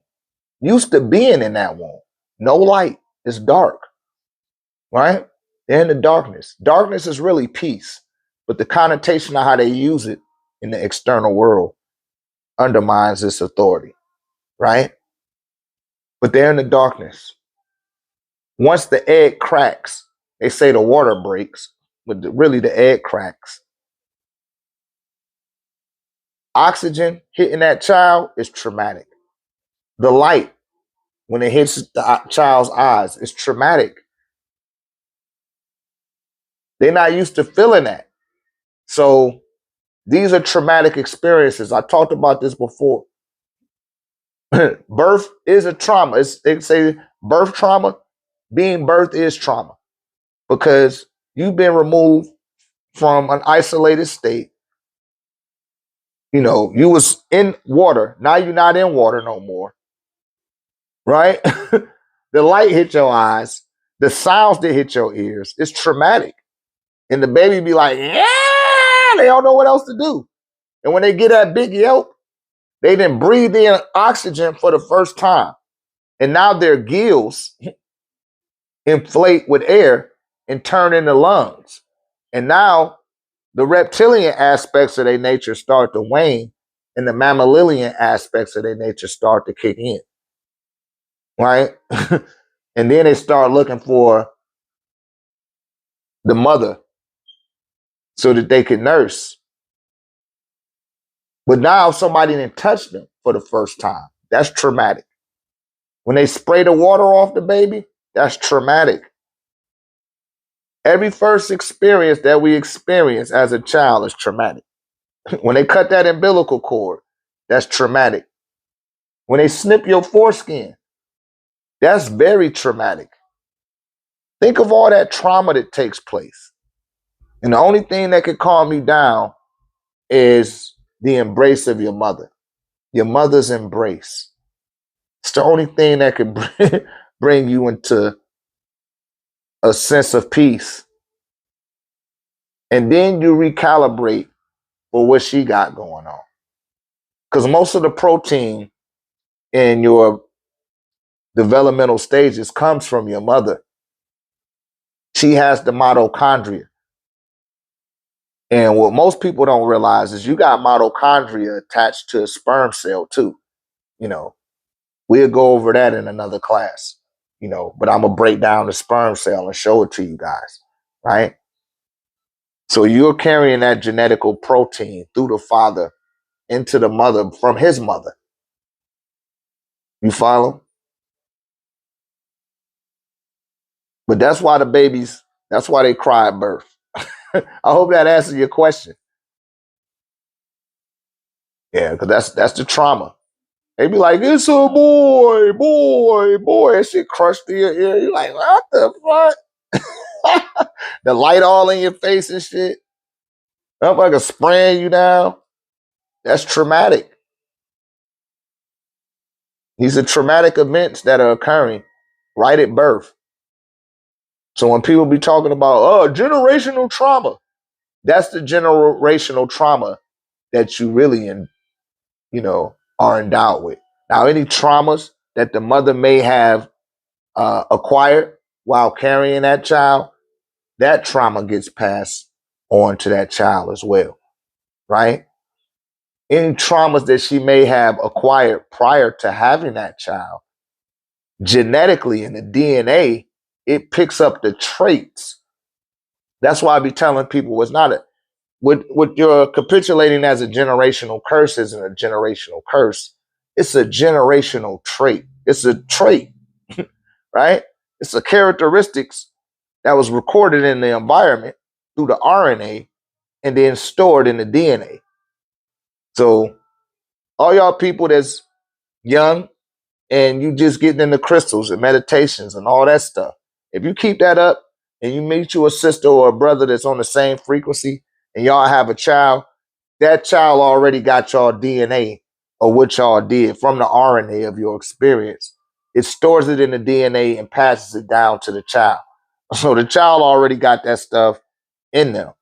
used to being in that womb. No light. It's dark. Right? They're in the darkness. Darkness is really peace. But the connotation of how they use it in the external world undermines its authority. Right? But they're in the darkness. Once the egg cracks, they say the water breaks, but really the egg cracks. Oxygen hitting that child is traumatic. The light, when it hits the child's eyes, is traumatic. They're not used to feeling that. So these are traumatic experiences. I talked about this before. Birth is a trauma. They say birth trauma, being birthed is trauma because you've been removed from an isolated state. You know, you was in water. Now you're not in water no more, right? The light hit your eyes. The sounds that hit your ears. It's traumatic. And the baby be like, yeah, they don't know what else to do. And when they get that big yelp, they didn't breathe in oxygen for the first time. And now their gills inflate with air and turn into lungs. And now the reptilian aspects of their nature start to wane and the mammalian aspects of their nature start to kick in. Right? And then they start looking for the mother so that they can nurse. But now somebody didn't touch them for the first time. That's traumatic. When they spray the water off the baby, that's traumatic. Every first experience that we experience as a child is traumatic. When they cut that umbilical cord, that's traumatic. When they snip your foreskin, that's very traumatic. Think of all that trauma that takes place. And the only thing that can calm you down is the embrace of your mother, your mother's embrace. It's the only thing that can bring you into a sense of peace. And then you recalibrate for what she got going on. Because most of the protein in your developmental stages comes from your mother. She has the mitochondria. And what most people don't realize is you got mitochondria attached to a sperm cell too. You know, we'll go over that in another class, you know, but I'm going to break down the sperm cell and show it to you guys, right? So you're carrying that genetical protein through the father into the mother from his mother. You follow? But that's why that's why they cry at birth. I hope that answers your question. Yeah, because that's the trauma. They be like, it's a boy, boy, boy. That shit crushed to your ear. You're like, what the fuck? The light all in your face and shit. Up like a spraying you down. That's traumatic. These are traumatic events that are occurring right at birth. So when people be talking about, oh, generational trauma, that's the generational trauma that you really, are endowed with. Now, any traumas that the mother may have acquired while carrying that child, that trauma gets passed on to that child as well, right? Any traumas that she may have acquired prior to having that child, genetically in the DNA, it picks up the traits. That's why I be telling people it's not a what you're capitulating as a generational curse isn't a generational curse. It's a generational trait. It's a trait, right? It's a characteristics that was recorded in the environment through the RNA and then stored in the DNA. So all y'all people that's young and you just getting into crystals and meditations and all that stuff, if you keep that up and you meet you a sister or a brother that's on the same frequency and y'all have a child, that child already got y'all DNA of what y'all did from the RNA of your experience. It stores it in the DNA and passes it down to the child. So the child already got that stuff in them,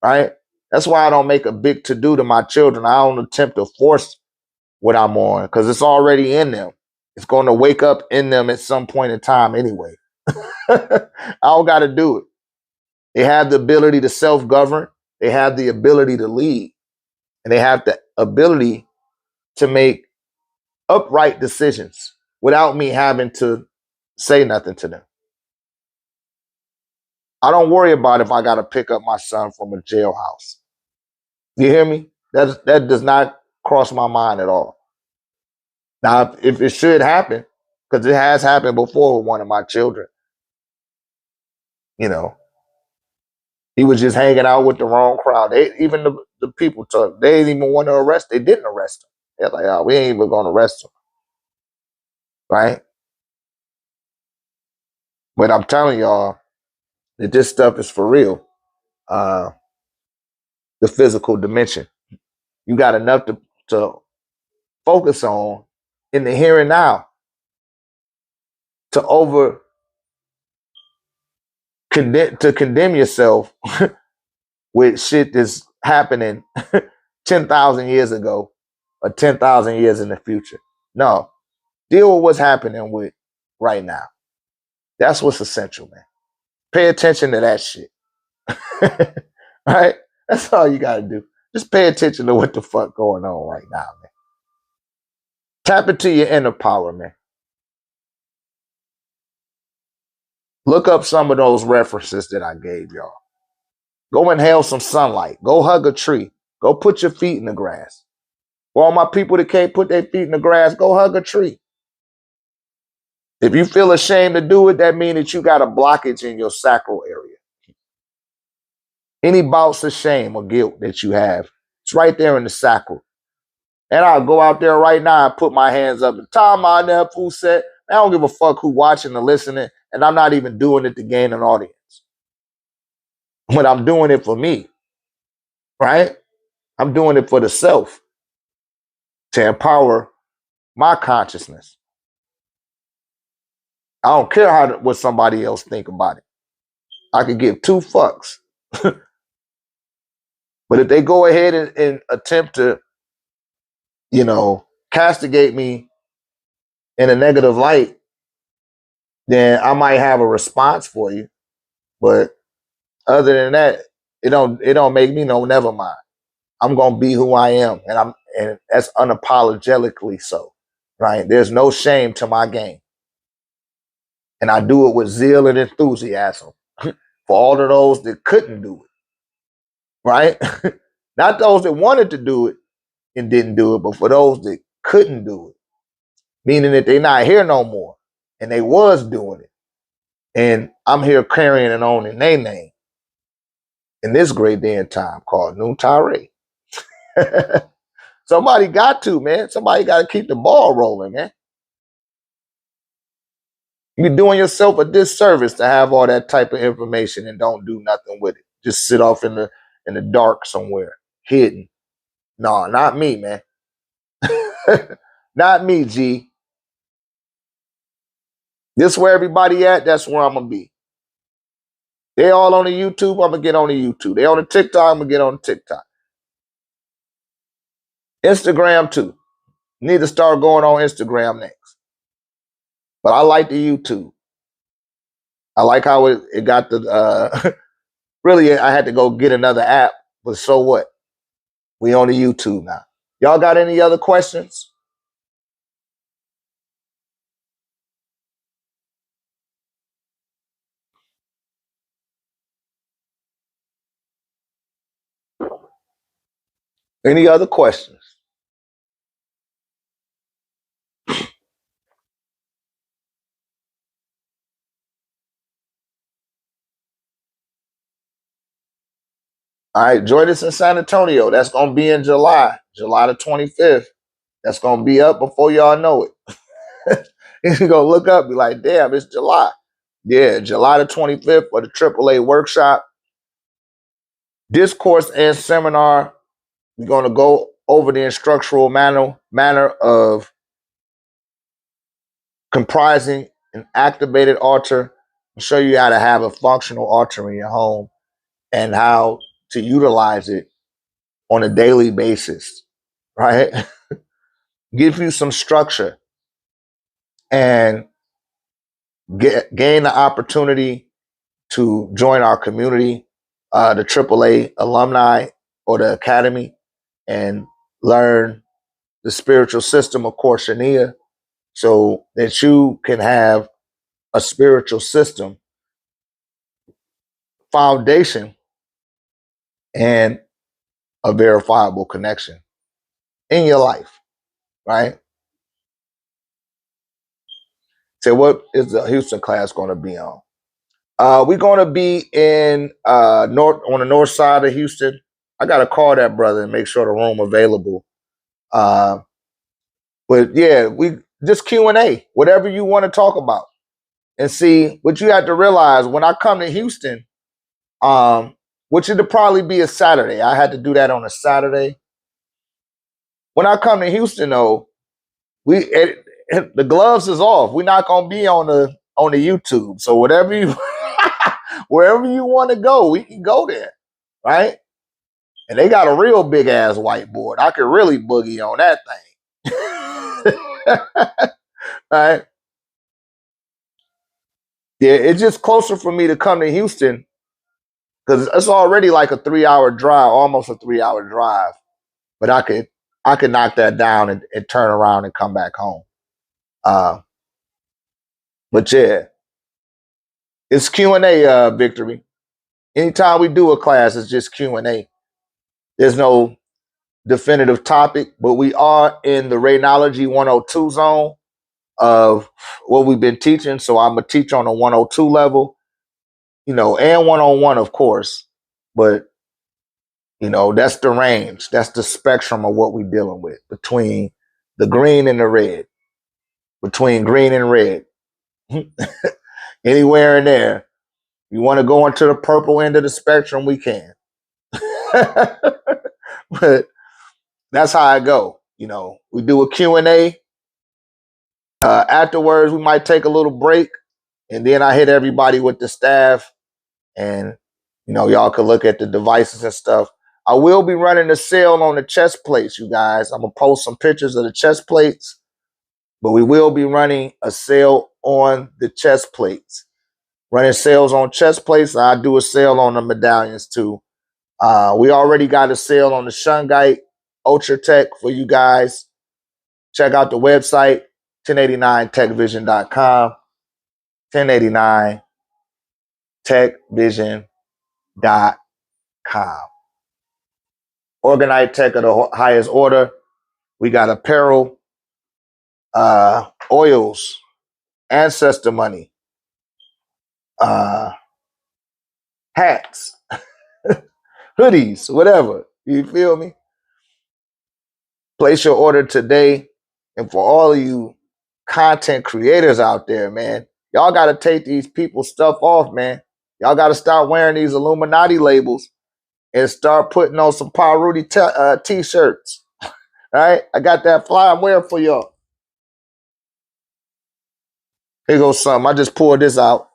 right? That's why I don't make a big to do to my children. I don't attempt to force what I'm on because it's already in them. It's going to wake up in them at some point in time anyway. I don't got to do it. They have the ability to self-govern. They have the ability to lead. And they have the ability to make upright decisions without me having to say nothing to them. I don't worry about if I got to pick up my son from a jailhouse. You hear me? That does not cross my mind at all. Now, if it should happen, because it has happened before with one of my children, you know, he was just hanging out with the wrong crowd. Even the people took, they didn't even want to arrest. They didn't arrest him. They're like, oh, we ain't even going to arrest him, right? But I'm telling y'all that this stuff is for real. the physical dimension. You got enough to focus on in the here and now to condemn yourself with shit that's happening 10,000 years ago or 10,000 years in the future. No, deal with what's happening with right now. That's what's essential, man. Pay attention to that shit. Right? That's all you gotta do. Just pay attention to what the fuck going on right now, man. Tap into your inner power, man. Look up some of those references that I gave y'all. Go inhale some sunlight. Go hug a tree. Go put your feet in the grass. For all my people that can't put their feet in the grass, go hug a tree. If you feel ashamed to do it, that means that you got a blockage in your sacral area. Any bouts of shame or guilt that you have, it's right there in the sacral. And I'll go out there right now and put my hands up. The time I never fool said, I don't give a fuck who watching or listening, and I'm not even doing it to gain an audience. But I'm doing it for me, right? I'm doing it for the self to empower my consciousness. I don't care what somebody else think about it. I could give two fucks. But if they go ahead and attempt to, castigate me in a negative light, then I might have a response for you. But other than that, it don't make me no never mind. I'm gonna be who I am, and that's unapologetically so. Right? There's no shame to my game. And I do it with zeal and enthusiasm for all of those that couldn't do it. Right? Not those that wanted to do it and didn't do it, but for those that couldn't do it. Meaning that they're not here no more. And they was doing it. And I'm here carrying and owning their name in this great day and time called NunpTah RÉ. Somebody got to, man. Somebody got to keep the ball rolling, man. You're doing yourself a disservice to have all that type of information and don't do nothing with it. Just sit off in the dark somewhere, hidden. No, not me, man. Not me, G. This where everybody at, that's where I'm gonna be. They all on the YouTube, I'm gonna get on the YouTube. They on the TikTok, I'm gonna get on the TikTok. Instagram too. Need to start going on Instagram next. But I like the YouTube. I like how it got the really I had to go get another app, but so what? We on the YouTube now. Y'all got any other questions? Any other questions? All right, join us in San Antonio. That's gonna be in July the 25th. That's gonna be up before y'all know it. You go look up, be like, damn, it's July. Yeah, July the 25th for the AAA workshop. Discourse and seminar. We're gonna go over the instructional manner of comprising an activated altar and show you how to have a functional altar in your home and how to utilize it on a daily basis, right? Give you some structure and gain the opportunity to join our community, the AAA alumni or the academy, and learn the spiritual system of Korshania so that you can have a spiritual system foundation and a verifiable connection in your life, right? So what is the Houston class going to be on? We're going to be in on the north side of Houston. I got to call that brother and make sure the room available. But yeah, we just Q&A, whatever you want to talk about. And see, what you have to realize when I come to Houston, which it'll probably be a Saturday. I had to do that on a Saturday. When I come to Houston, though, the gloves is off. We're not gonna be on the YouTube. So whatever you wherever you want to go, we can go there, right? And they got a real big ass whiteboard. I could really boogie on that thing. Right? Yeah, it's just closer for me to come to Houston because it's already like a 3-hour drive, almost a 3-hour drive. But I could knock that down and turn around and come back home. But yeah, it's Q&A, Victory. Anytime we do a class, it's just Q&A. There's no definitive topic, but we are in the Raynology 102 zone of what we've been teaching. So I'm going to teach on a 102 level, and 101, of course. But, that's the range. That's the spectrum of what we're dealing with between the green and the red, between green and red. Anywhere in there. You want to go into the purple end of the spectrum, we can. But that's how I go. We do a Q&A. Afterwards, we might take a little break, and then I hit everybody with the staff, and y'all can look at the devices and stuff. I will be running a sale on the chest plates, you guys. I'm gonna post some pictures of the chest plates, but we will be running a sale on the chest plates. Running sales on chest plates. I do a sale on the medallions too. We already got a sale on the Shungite Ultra Tech for you guys. Check out the website, 1089techvision.com. 1089techvision.com. Organite tech of the highest order. We got apparel, oils, ancestor money, hats, hoodies, whatever. You feel me? Place your order today. And for all of you content creators out there, man, y'all got to take these people's stuff off, man. Y'all got to start wearing these Illuminati labels and start putting on some Pa Rudy t-shirts. All right? I got that fly I'm wearing for y'all. Here goes something. I just pulled this out.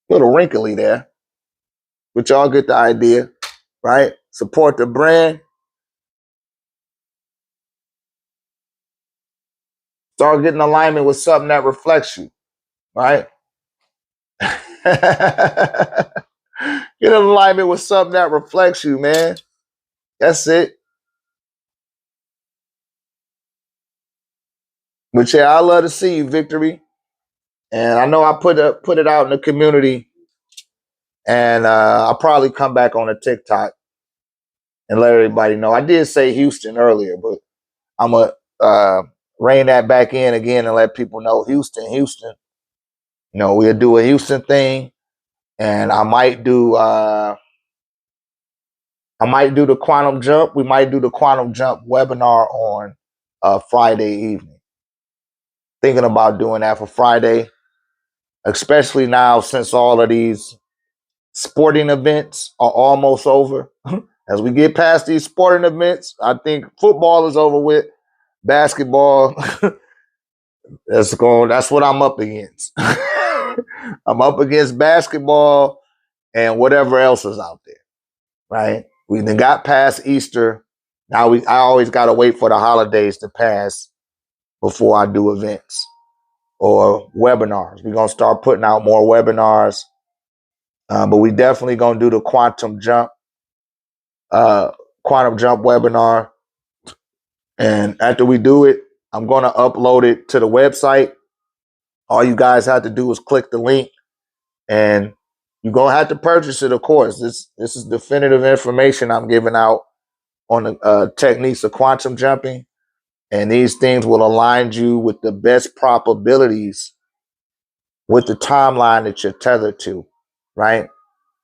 A little wrinkly there. But y'all get the idea, right? Support the brand. Start getting alignment with something that reflects you, right? Get in alignment with something that reflects you, man. That's it. But yeah, I love to see you, Victory. And I know I put it out in the community, and I'll probably come back on a TikTok and let everybody know. I did say Houston earlier, but I'm gonna rein that back in again and let people know Houston. We'll do a Houston thing, and I might do the quantum jump. We might do the quantum jump webinar on Friday evening. Thinking about doing that for Friday, especially now since all of these sporting events are almost over. As we get past these sporting events, I think football is over with. Basketball, that's what I'm up against. I'm up against basketball and whatever else is out there, right? We then got past Easter. Now I always got to wait for the holidays to pass before I do events or webinars. We're going to start putting out more webinars, but we definitely going to do the quantum jump webinar. And after we do it, I'm going to upload it to the website. All you guys have to do is click the link, and you're going to have to purchase it, of course. This is definitive information I'm giving out on the techniques of quantum jumping. And these things will align you with the best probabilities with the timeline that you're tethered to, right?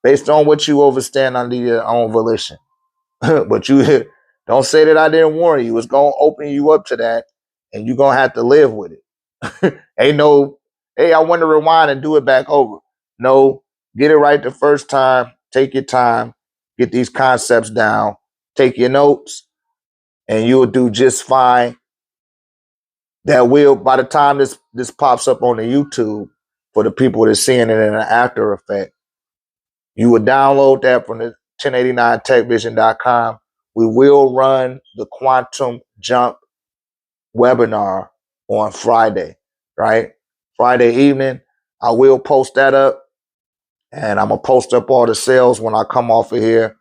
Based on what you overstand under your own volition. But you don't say that I didn't warn you. It's going to open you up to that, and you're going to have to live with it. Ain't no, hey, I want to rewind and do it back over. No, get it right the first time. Take your time. Get these concepts down. Take your notes, and you'll do just fine. That will, by the time this pops up on the YouTube, for the people that are seeing it in an After Effect, you will download that from the 1089techvision.com. We will run the Quantum Jump webinar on Friday, right? Friday evening, I will post that up, and I'm gonna post up all the sales when I come off of here.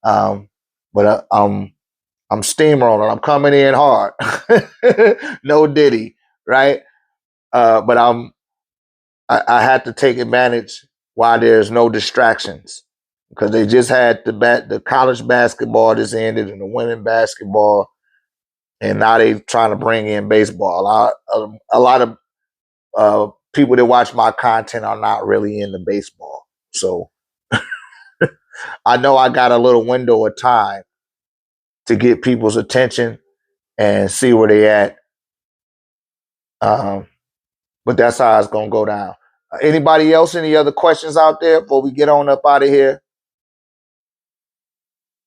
But I'm steamrolling. I'm coming in hard. No Diddy, right? But I had to take advantage while there's no distractions, because they just had the college basketball just ended and the women basketball, and now they trying to bring in baseball. A lot of people that watch my content are not really into baseball, so I know I got a little window of time to get people's attention and see where they at. But that's how it's gonna go down. Anybody else? Any other questions out there before we get on up out of here?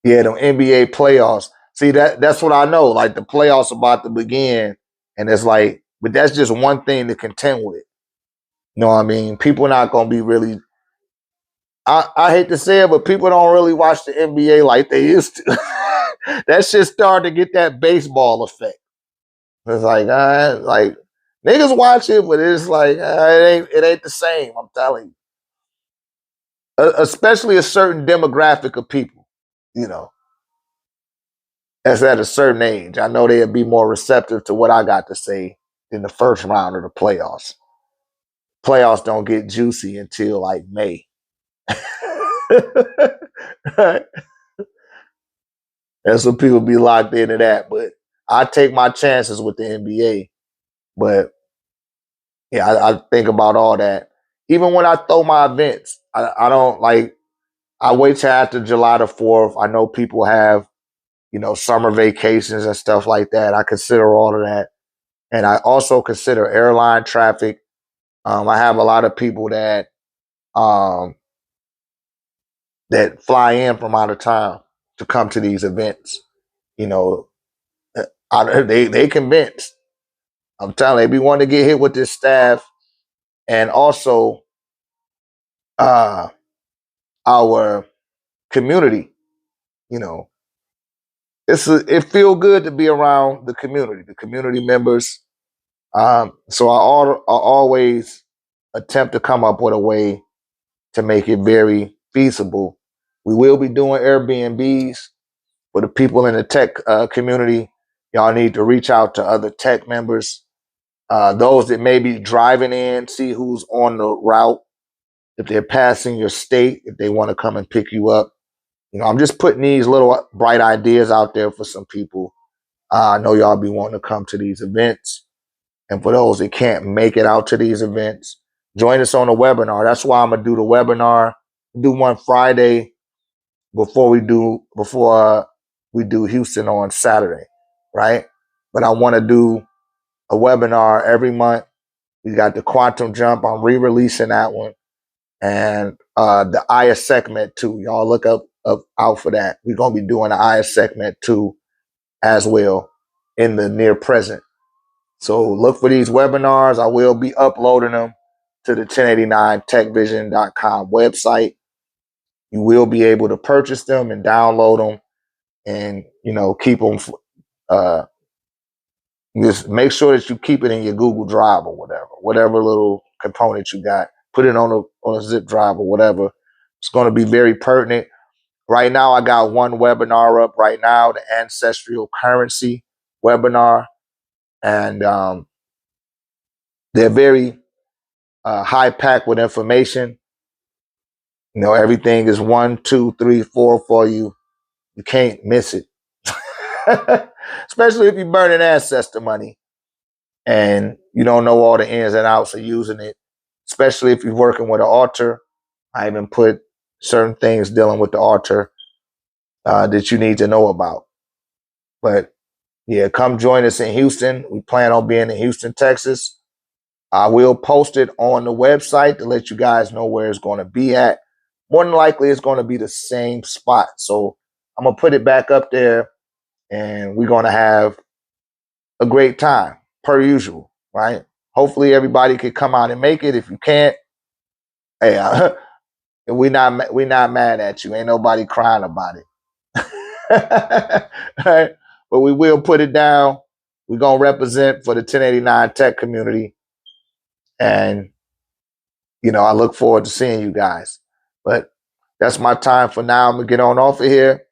Yeah, the NBA playoffs. See, that's what I know. Like, the playoffs about to begin, and it's like, but that's just one thing to contend with. You know what I mean? People are not gonna be really. I hate to say it, but people don't really watch the NBA like they used to. That shit started to get that baseball effect. It's like niggas watch it, but it's like it ain't the same. I'm telling you. Especially a certain demographic of people, you know, that's at a certain age. I know they'd be more receptive to what I got to say in the first round of the playoffs. Playoffs don't get juicy until like May. Right? And some people be locked into that, but I take my chances with the NBA. But yeah, I think about all that. Even when I throw my events, I don't like. I wait till after July the 4th. I know people have, summer vacations and stuff like that. I consider all of that. And I also consider airline traffic. I have a lot of people um, that fly in from out of town to come to these events. You know, they convinced. I'm telling you, they be wanting to get hit with this staff, and also our community. You know, it feel good to be around the community members. So I always attempt to come up with a way to make it very feasible. We will be doing Airbnbs for the people in the tech community. Y'all need to reach out to other tech members, those that may be driving in, see who's on the route, if they're passing your state, if they want to come and pick you up. I'm just putting these little bright ideas out there for some people. I know y'all be wanting to come to these events. And for those that can't make it out to these events, join us on the webinar. That's why I'm gonna do the webinar. Do one Friday before we do Houston on Saturday, right? But I want to do a webinar every month. We got the Quantum Jump. I'm re-releasing that one, and the IS segment too. Y'all look up out for that. We're gonna be doing the IS segment too as well in the near present. So look for these webinars. I will be uploading them to the 1089techvision.com website. You will be able to purchase them and download them, and keep them. Just make sure that you keep it in your Google Drive or whatever little component you got. Put it on a zip drive or whatever. It's going to be very pertinent. Right now, I got one webinar up right now, the ancestral currency webinar, and they're very high packed with information. Everything is 1, 2, 3, 4 for you. You can't miss it. Especially if you're burning ancestor money and you don't know all the ins and outs of using it. Especially if you're working with an altar. I even put certain things dealing with the altar that you need to know about. But yeah, come join us in Houston. We plan on being in Houston, Texas. I will post it on the website to let you guys know where it's going to be at. More than likely, it's going to be the same spot. So I'm going to put it back up there, and we're going to have a great time, per usual, right? Hopefully, everybody can come out and make it. If you can't, hey, we're not mad at you. Ain't nobody crying about it. Right? But we will put it down. We're going to represent for the 1089 tech community. And, I look forward to seeing you guys. But that's my time for now. I'm going to get on off of here.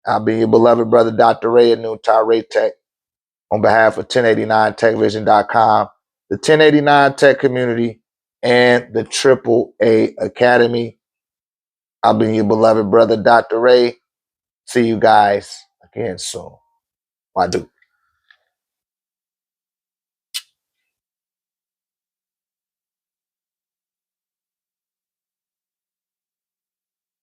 I'll be your beloved brother, Dr. Ray at NunpTah RÉ Tech, on behalf of 1089techvision.com, the 1089 tech community, and the AAA Academy. I'll be your beloved brother, Dr. Ray. See you guys again soon. Wadu.